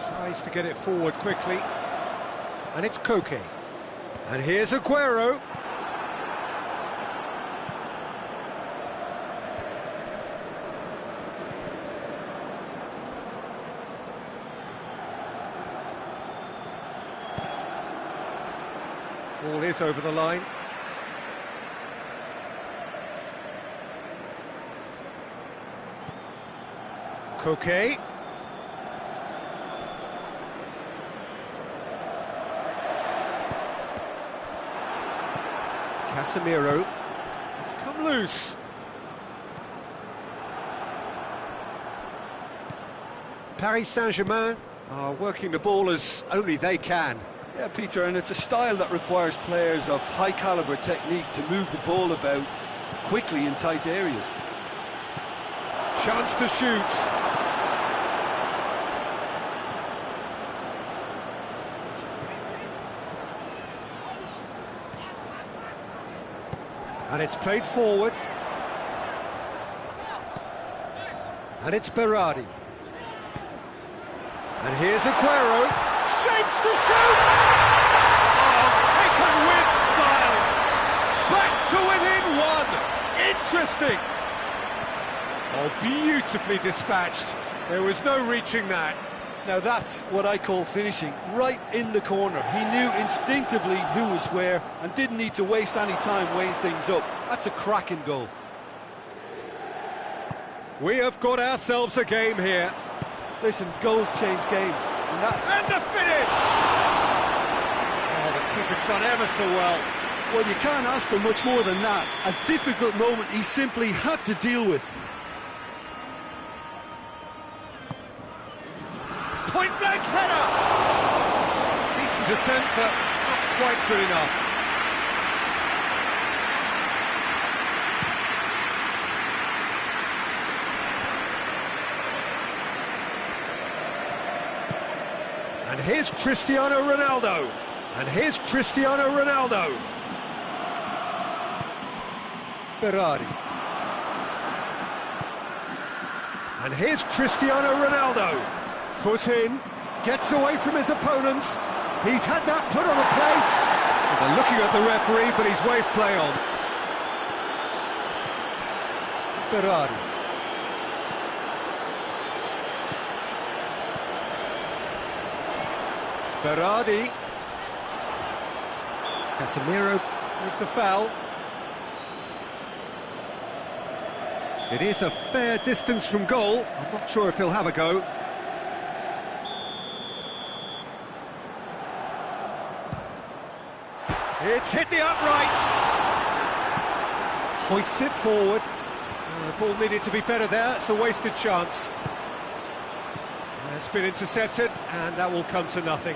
Tries to get it forward quickly. And it's Koke. And here's Aguero. Ball is over the line. Koke. Casemiro has come loose. Paris Saint-Germain are working the ball as only they can.
Yeah, Peter, and it's a style that requires players of high-caliber technique to move the ball about quickly in tight areas.
Chance to shoot. And it's played forward. And it's Berardi. And here's Aguero. Shapes to shoot! Oh, taken with style. Back to within one. Interesting. Oh, beautifully dispatched. There was no reaching that.
Now that's what I call finishing, right in the corner. He knew instinctively who was where and didn't need to waste any time weighing things up. That's a cracking goal.
We have got ourselves a game here.
Listen, goals change games.
And the finish! Oh, the keeper's done ever so well.
Well, you can't ask for much more than that. A difficult moment he simply had to deal with.
Point-blank header! Decent attempt, but not quite good enough. And here's Cristiano Ronaldo. And here's Cristiano Ronaldo. Berardi. And here's Cristiano Ronaldo. Foot in, gets away from his opponents. He's had that put on a plate. They're looking at the referee, but he's waved play on. Berardi. Berardi. Casemiro with the foul. It is a fair distance from goal. I'm not sure if he'll have a go. It's hit the upright. Hoists it forward. The ball needed to be better there. It's a wasted chance. It's been intercepted, and that will come to nothing.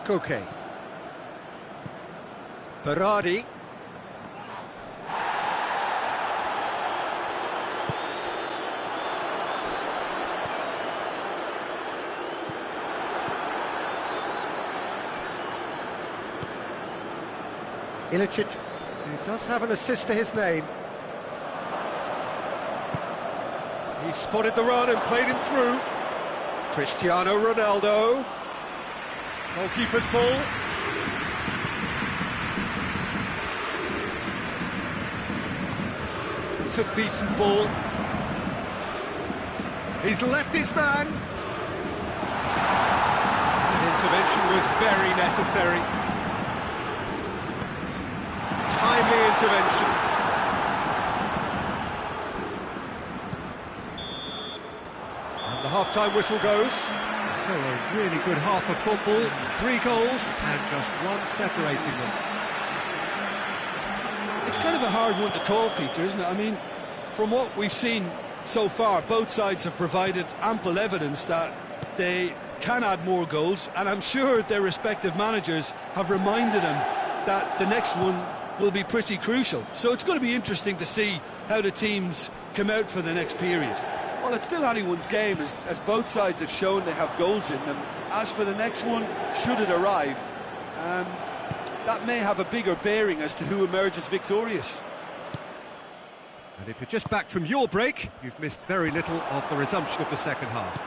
Koke. Berardi. Ilicic, who does have an assist to his name. He spotted the run and played him through. Cristiano Ronaldo. Goalkeeper's ball. That's a decent ball. He's left his man. The intervention was very necessary. Timely intervention. And the half-time whistle goes. So a really good half of football. 3 goals and just one separating them.
It's kind of a hard one to call, Peter, isn't it? I mean, from what we've seen so far, both sides have provided ample evidence that they can add more goals, and I'm sure their respective managers have reminded them that the next one will be pretty crucial. So it's going to be interesting to see how the teams come out for the next period.
Well, it's still anyone's game, as both sides have shown they have goals in them. As for the next one, should it arrive, that may have a bigger bearing as to who emerges victorious.
And if you're just back from your break, you've missed very little of the resumption of the second half.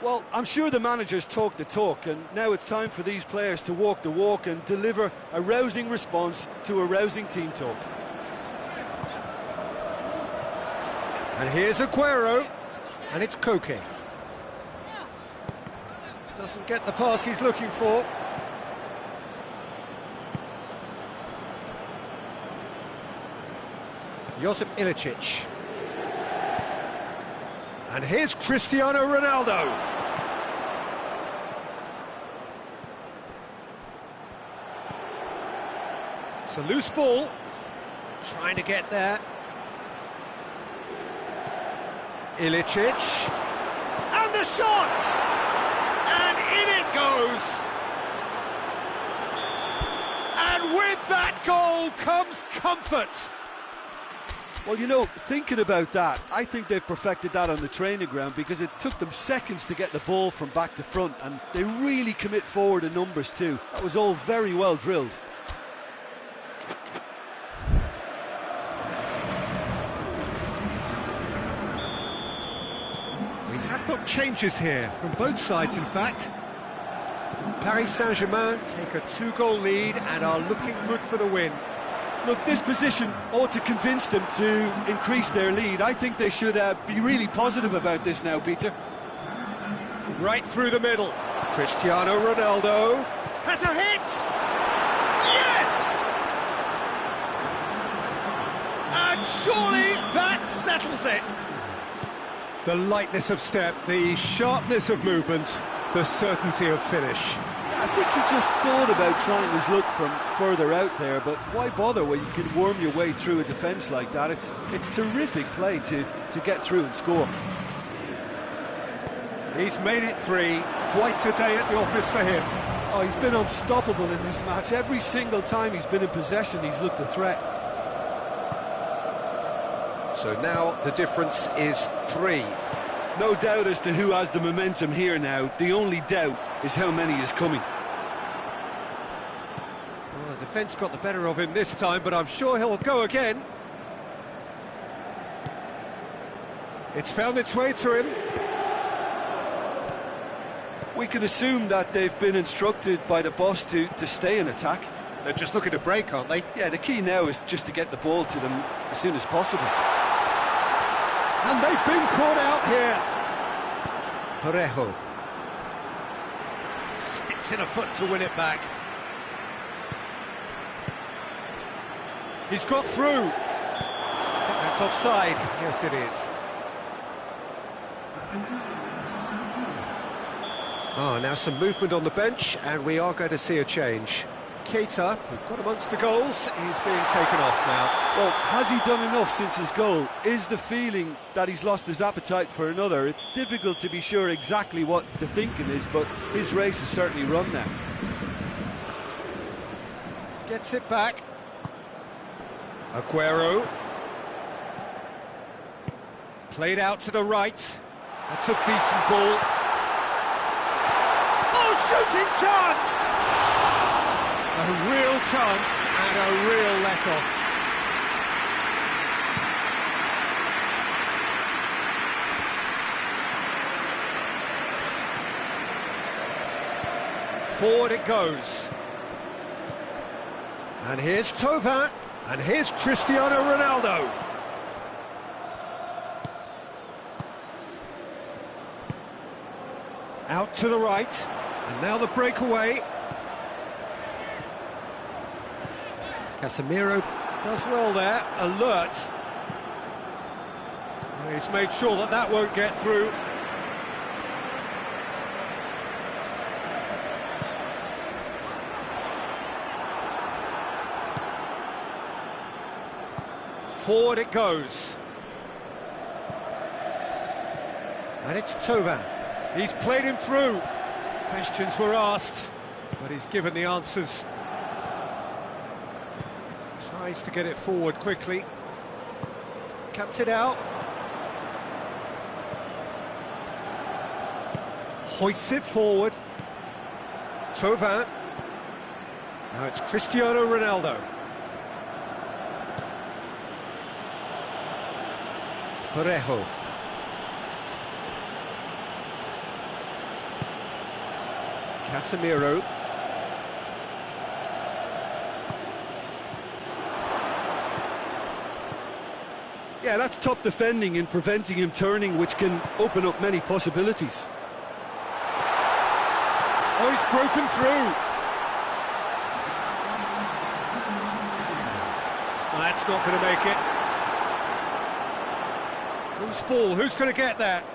Well, I'm sure the managers talk the talk, and now it's time for these players to walk the walk and deliver a rousing response to a rousing team talk.
And here's Aguero, and it's Koke. Doesn't get the pass he's looking for. Josip Ilicic. And here's Cristiano Ronaldo. It's a loose ball. Trying to get there. Ilicic. And the shot! And in it goes! And with that goal comes comfort!
Well, you know, thinking about that, I think they've perfected that on the training ground, because it took them seconds to get the ball from back to front, and they really commit forward in numbers too. That was all very well drilled.
We have got changes here from both sides, in fact. Paris Saint-Germain take a 2-goal lead and are looking good for the win.
Look, this position ought to convince them to increase their lead. I think they should be really positive about this now, Peter.
Right through the middle. Cristiano Ronaldo has a hit! Yes! And surely that settles it. The lightness of step, the sharpness of movement, the certainty of finish.
I think he just thought about trying his luck from further out there, but why bother when you can worm your way through a defence like that? It's terrific play to get through and score.
He's made it 3. Quite a day at the office for him.
Oh, he's been unstoppable in this match. Every single time he's been in possession, he's looked a threat.
So now the difference is 3.
No doubt as to who has the momentum here now. The only doubt is how many is coming.
Well, the defence got the better of him this time, but I'm sure he'll go again. It's found its way to him.
We can assume that they've been instructed by the boss to stay in attack.
They're just looking to break, aren't they?
Yeah, the key now is just to get the ball to them as soon as possible.
And they've been caught out here. Parejo sticks in a foot to win it back. He's got through. I think that's offside. Yes, it is. Now some movement on the bench, and we are going to see a change. Keita, who got amongst the goals, is being taken off now.
Well, has he done enough since his goal? Is the feeling that he's lost his appetite for another? It's difficult to be sure exactly what the thinking is, but his race is certainly run now.
Gets it back. Aguero. Played out to the right. That's a decent ball. Oh, shooting chance! A real chance and a real let-off. Forward it goes. And here's Thauvin. And here's Cristiano Ronaldo. Out to the right, and now the breakaway. Casemiro does well there, alert. He's made sure that that won't get through. Forward it goes. And it's Thauvin. He's played him through. Questions were asked, but he's given the answers. Tries to get it forward quickly. Cuts it out. Hoists it forward. Thauvin. Now it's Cristiano Ronaldo. Parejo. Casemiro.
Yeah, that's top defending and preventing him turning, which can open up many possibilities.
Oh, he's broken through. That's not going to make it. Loose ball, who's going to get that?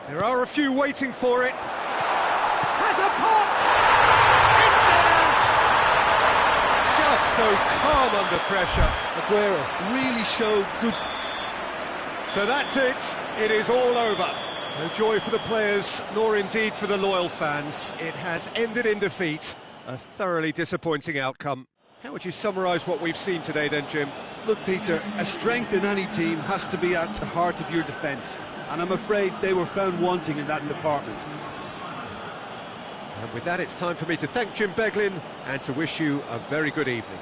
There are a few waiting for it. Has a pop! It's there! Just so calm under pressure.
Aguero really showed good...
So that's it. It is all over. No joy for the players, nor indeed for the loyal fans. It has ended in defeat. A thoroughly disappointing outcome. How would you summarise what we've seen today then, Jim?
Look, Peter, a strength in any team has to be at the heart of your defence, and I'm afraid they were found wanting in that department.
And with that, it's time for me to thank Jim Beglin and to wish you a very good evening.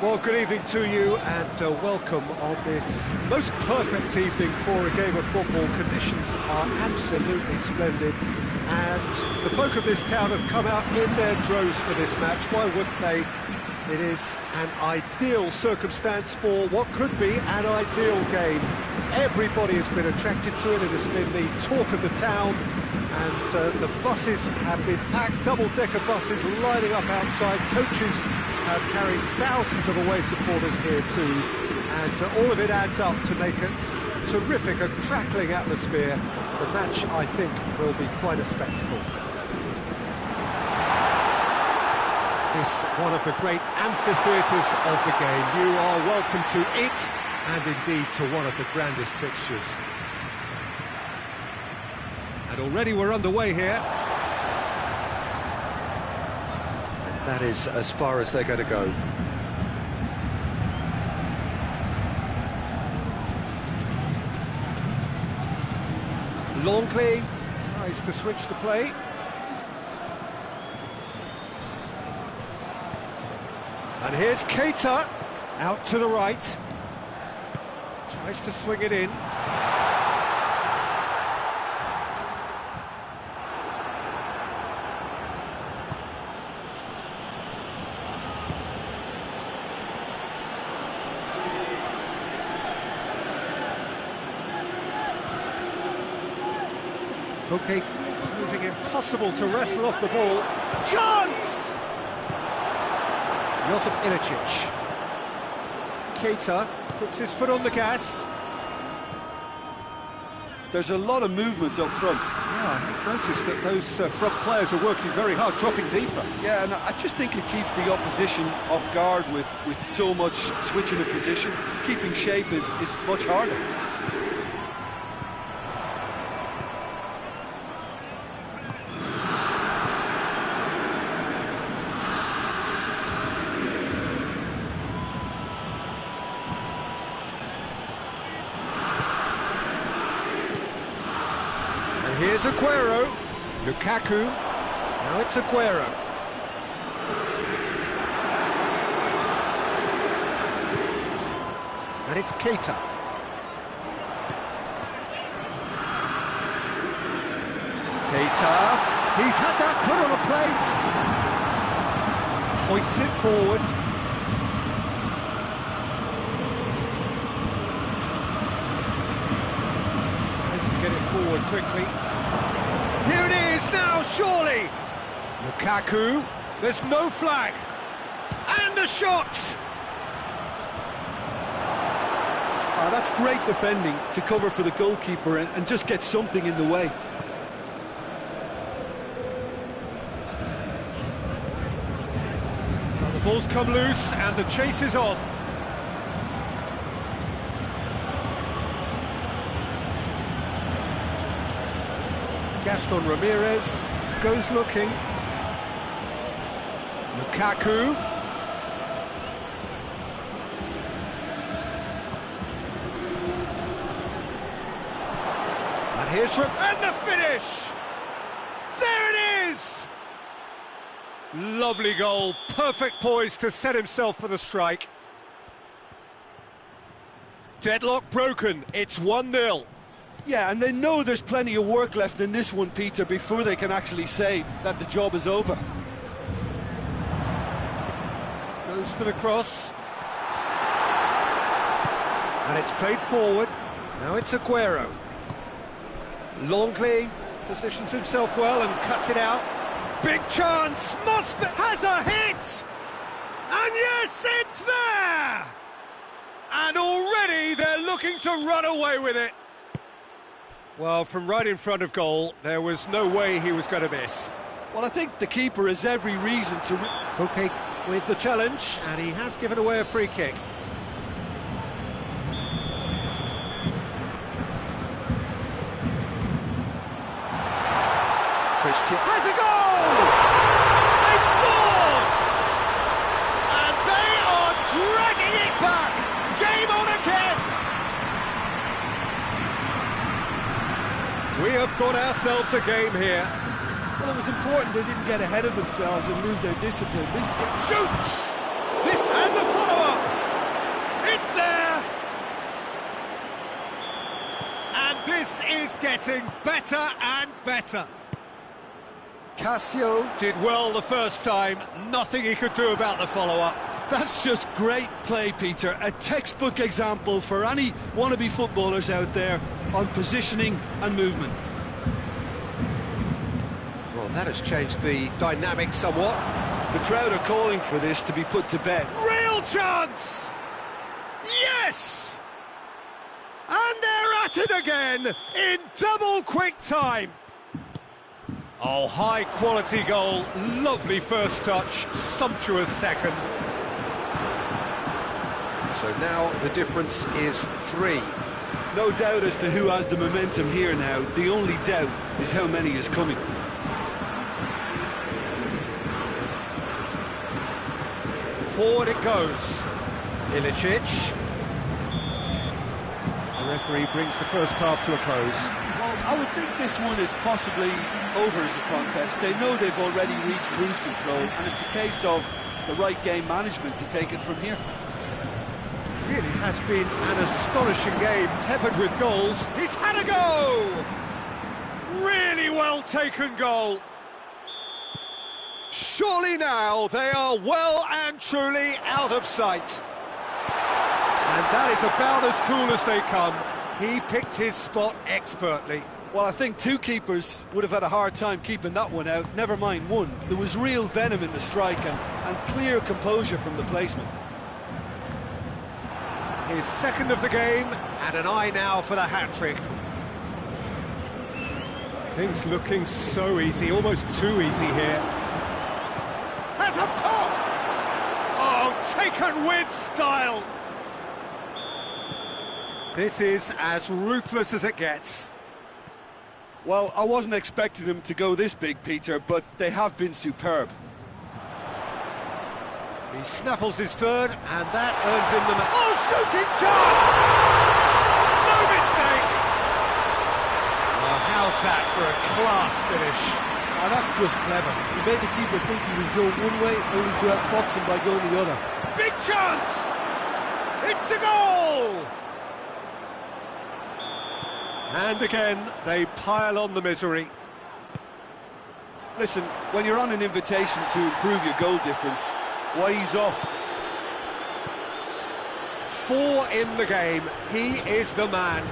Well, good evening to you and welcome on this most perfect evening for a game of football. Conditions are absolutely splendid and the folk of this town have come out in their droves for this match. Why wouldn't they? It is an ideal circumstance for what could be an ideal game. Everybody has been attracted to it. It has been the talk of the town, and the buses have been packed, double-decker buses lining up outside. Coaches have carried thousands of away supporters here too, and all of it adds up to make a terrific, a crackling atmosphere. The match, I think, will be quite a spectacle. This one of the great amphitheatres of the game. You are welcome to it, and indeed to one of the grandest fixtures. And already we're underway here. And that is as far as they're going to go. Longley tries to switch the play. And here's Keita, out to the right. Tries to swing it in. Koke proving impossible to wrestle off the ball. Chance! Josip Ilicic. Keita puts his foot on the gas.
There's a lot of movement up front.
Yeah, I've noticed that those front players are working very hard, dropping deeper.
Yeah, and I just think it keeps the opposition off guard with so much switching of position. Keeping shape is much harder.
Here's Aguero, Lukaku, now it's Aguero. And it's Keita. Keita, he's had that put on a plate. Hoists it forward. Tries to get it forward quickly. Here it is now, surely! Lukaku, there's no flag. And a shot!
Oh, that's great defending to cover for the goalkeeper and just get something in the way.
Well, the ball's come loose and the chase is on. Gaston Ramirez goes looking. Lukaku. And here's and the finish! There it is! Lovely goal, perfect poise to set himself for the strike. Deadlock broken, it's 1-0.
Yeah, and they know there's plenty of work left in this one, Peter, before they can actually say that the job is over.
Goes for the cross. And it's played forward. Now it's Aguero. Longley positions himself well and cuts it out. Big chance! Mosby has a hit! And yes, it's there! And already they're looking to run away with it. Well, from right in front of goal, there was no way he was going to miss.
Well, I think the keeper has every reason to...
Koke with the challenge, and he has given away a free kick. Christian has a goal! They've scored! And they are dragging it back! Game on again! We have got ourselves a game here.
Well, it was important they didn't get ahead of themselves and lose their discipline. This game
shoots! This and the follow-up! getting better and better. Cassio did well the first time, nothing he could do about the follow-up.
That's just great play, Peter. A textbook example for any wannabe footballers out there on positioning and movement.
Well, that has changed the dynamic somewhat.
The crowd are calling for this to be put to bed.
Real chance! Yes! And they're at it again in double quick time. Oh, high-quality goal, lovely first touch, sumptuous second. So now the difference is 3.
No doubt as to who has the momentum here now. The only doubt is how many is coming.
Forward it goes. Ilicic. The referee brings the first half to a close.
Well, I would think this one is possibly over as a contest. They know they've already reached cruise control, and it's a case of the right game management to take it from here.
Really has been an astonishing game, peppered with goals. He's had a go! Really well taken goal. Surely now they are well and truly out of sight. And that is about as cool as they come. He picked his spot expertly.
Well, I think two keepers would have had a hard time keeping that one out, never mind one. There was real venom in the strike and clear composure from the placement.
His second of the game, and an eye now for the hat-trick. Things looking so easy, almost too easy here. Has a pop! Oh, taken with style! This is as ruthless as it gets.
Well, I wasn't expecting them to go this big, Peter, but they have been superb.
He snaffles his third, and that earns him the... Oh, shooting chance! No mistake! Well, how's that for a class finish?
Oh, that's just clever. He made the keeper think he was going one way, only to outfox him by going the other.
Big chance! It's a goal! And again, they pile on the misery.
Listen, when you're on an invitation to improve your goal difference, why ease off?
4 in the game. He is the man.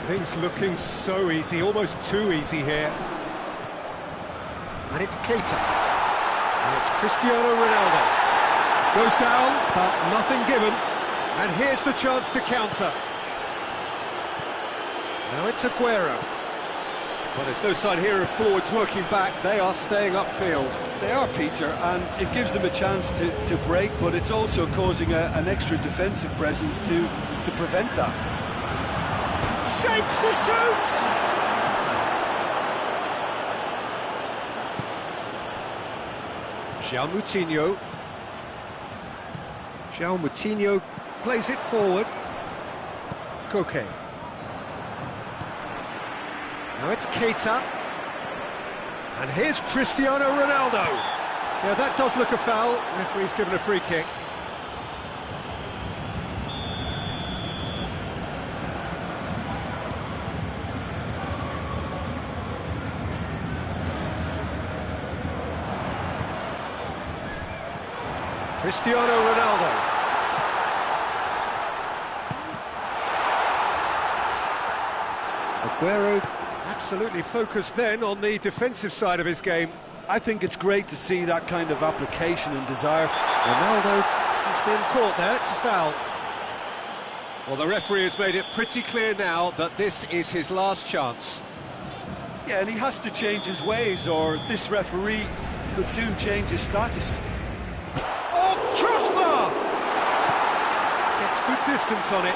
Things looking so easy, almost too easy here. And it's Keita. And it's Cristiano Ronaldo. Goes down, but nothing given. And here's the chance to counter. Now it's Aguero. But there's no sign here of forwards working back. They are staying upfield.
They are, Peter, and it gives them a chance to break, but it's also causing an extra defensive presence to prevent that.
Shapes to shoot! João Moutinho. João Moutinho plays it forward. Koke. Now it's Keita. And here's Cristiano Ronaldo. Yeah, that does look a foul. Referee's given a free kick. Cristiano Ronaldo. Aguero absolutely focused then on the defensive side of his game.
I think it's great to see that kind of application and desire.
Ronaldo has been caught there, it's a foul. Well, the referee has made it pretty clear now that this is his last chance.
Yeah, and he has to change his ways, or this referee could soon change his status.
Oh, crossbar! Gets good distance on it.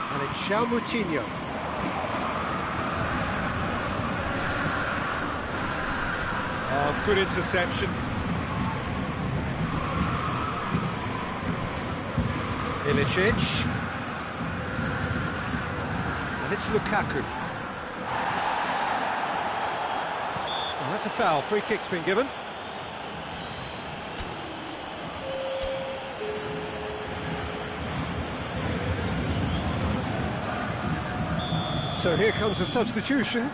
And it's João Moutinho. Oh, good interception. Ilicic. And it's Lukaku. Oh, that's a foul. Free kick's been given. So here comes a substitution.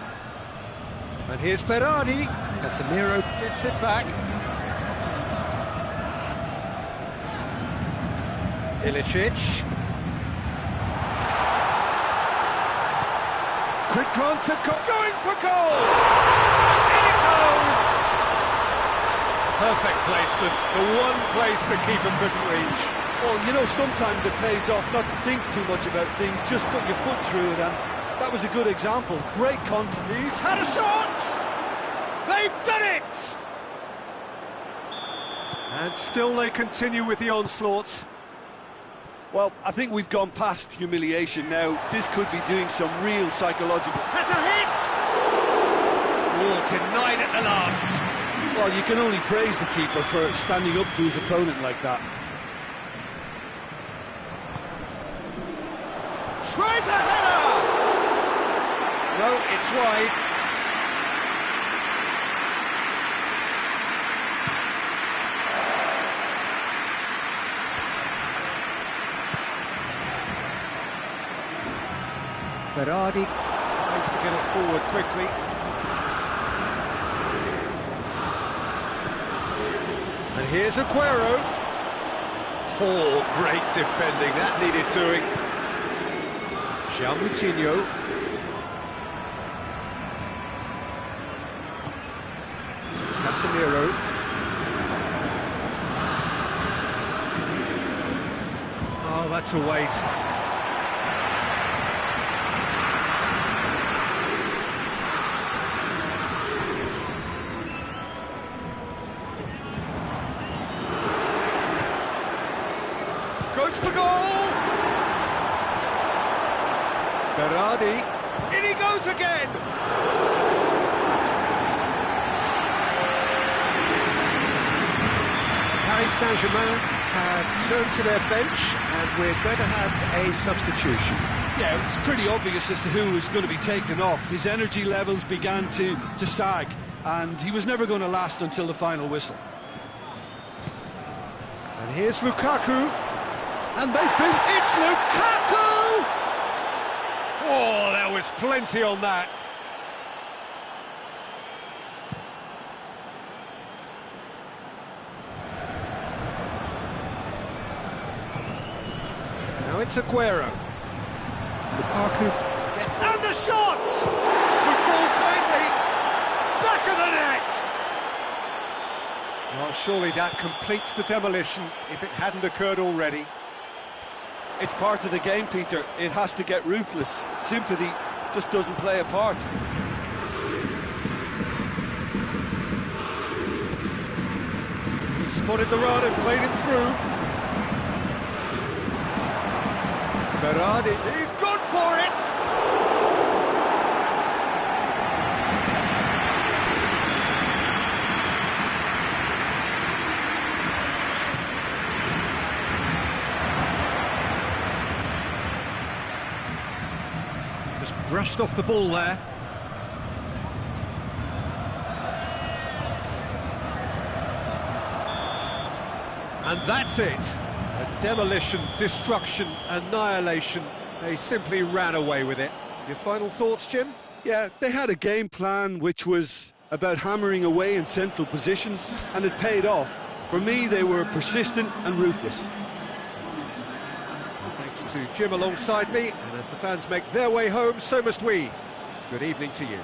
And here's Berardi. Casemiro gets it back. Ilicic. Quick glance at going for goal! In it goes! Perfect placement, the one place the keeper couldn't reach.
Well, you know, sometimes it pays off not to think too much about things, just put your foot through it, and that was a good example. Great contact.
He's had a shot! They've done it! And still they continue with the onslaught.
Well, I think we've gone past humiliation now. This could be doing some real psychological...
Has a hit! Oh, denied at the last.
Well, you can only praise the keeper for standing up to his opponent like that.
Tries a header! No, it's wide. Berardi tries to get it forward quickly. And here's Aguero. Oh, great defending, that needed doing. João Moutinho. Casemiro. Oh, that's a waste. Goes for goal! Berardi, in he goes again! Paris Saint-Germain have turned to their bench and we're going to have a substitution.
Yeah, it was pretty obvious as to who was going to be taken off. His energy levels began to sag, and he was never going to last until the final whistle.
And here's Lukaku. And they've been... It's Lukaku! Oh, there was plenty on that. Now it's Aguero. Lukaku gets... And the shot! Good ball kindly. Back of the net! Well, surely that completes the demolition if it hadn't occurred already.
It's part of the game, Peter. It has to get ruthless. Sympathy just doesn't play a part.
He spotted the run and played him through. Berardi, he's gone for it! Just brushed off the ball there. And that's it. A demolition, destruction, annihilation. They simply ran away with it. Your final thoughts, Jim?
Yeah, they had a game plan which was about hammering away in central positions, and it paid off. For me, they were persistent and ruthless.
Thanks to Jim alongside me, and as the fans make their way home, so must we. Good evening to you.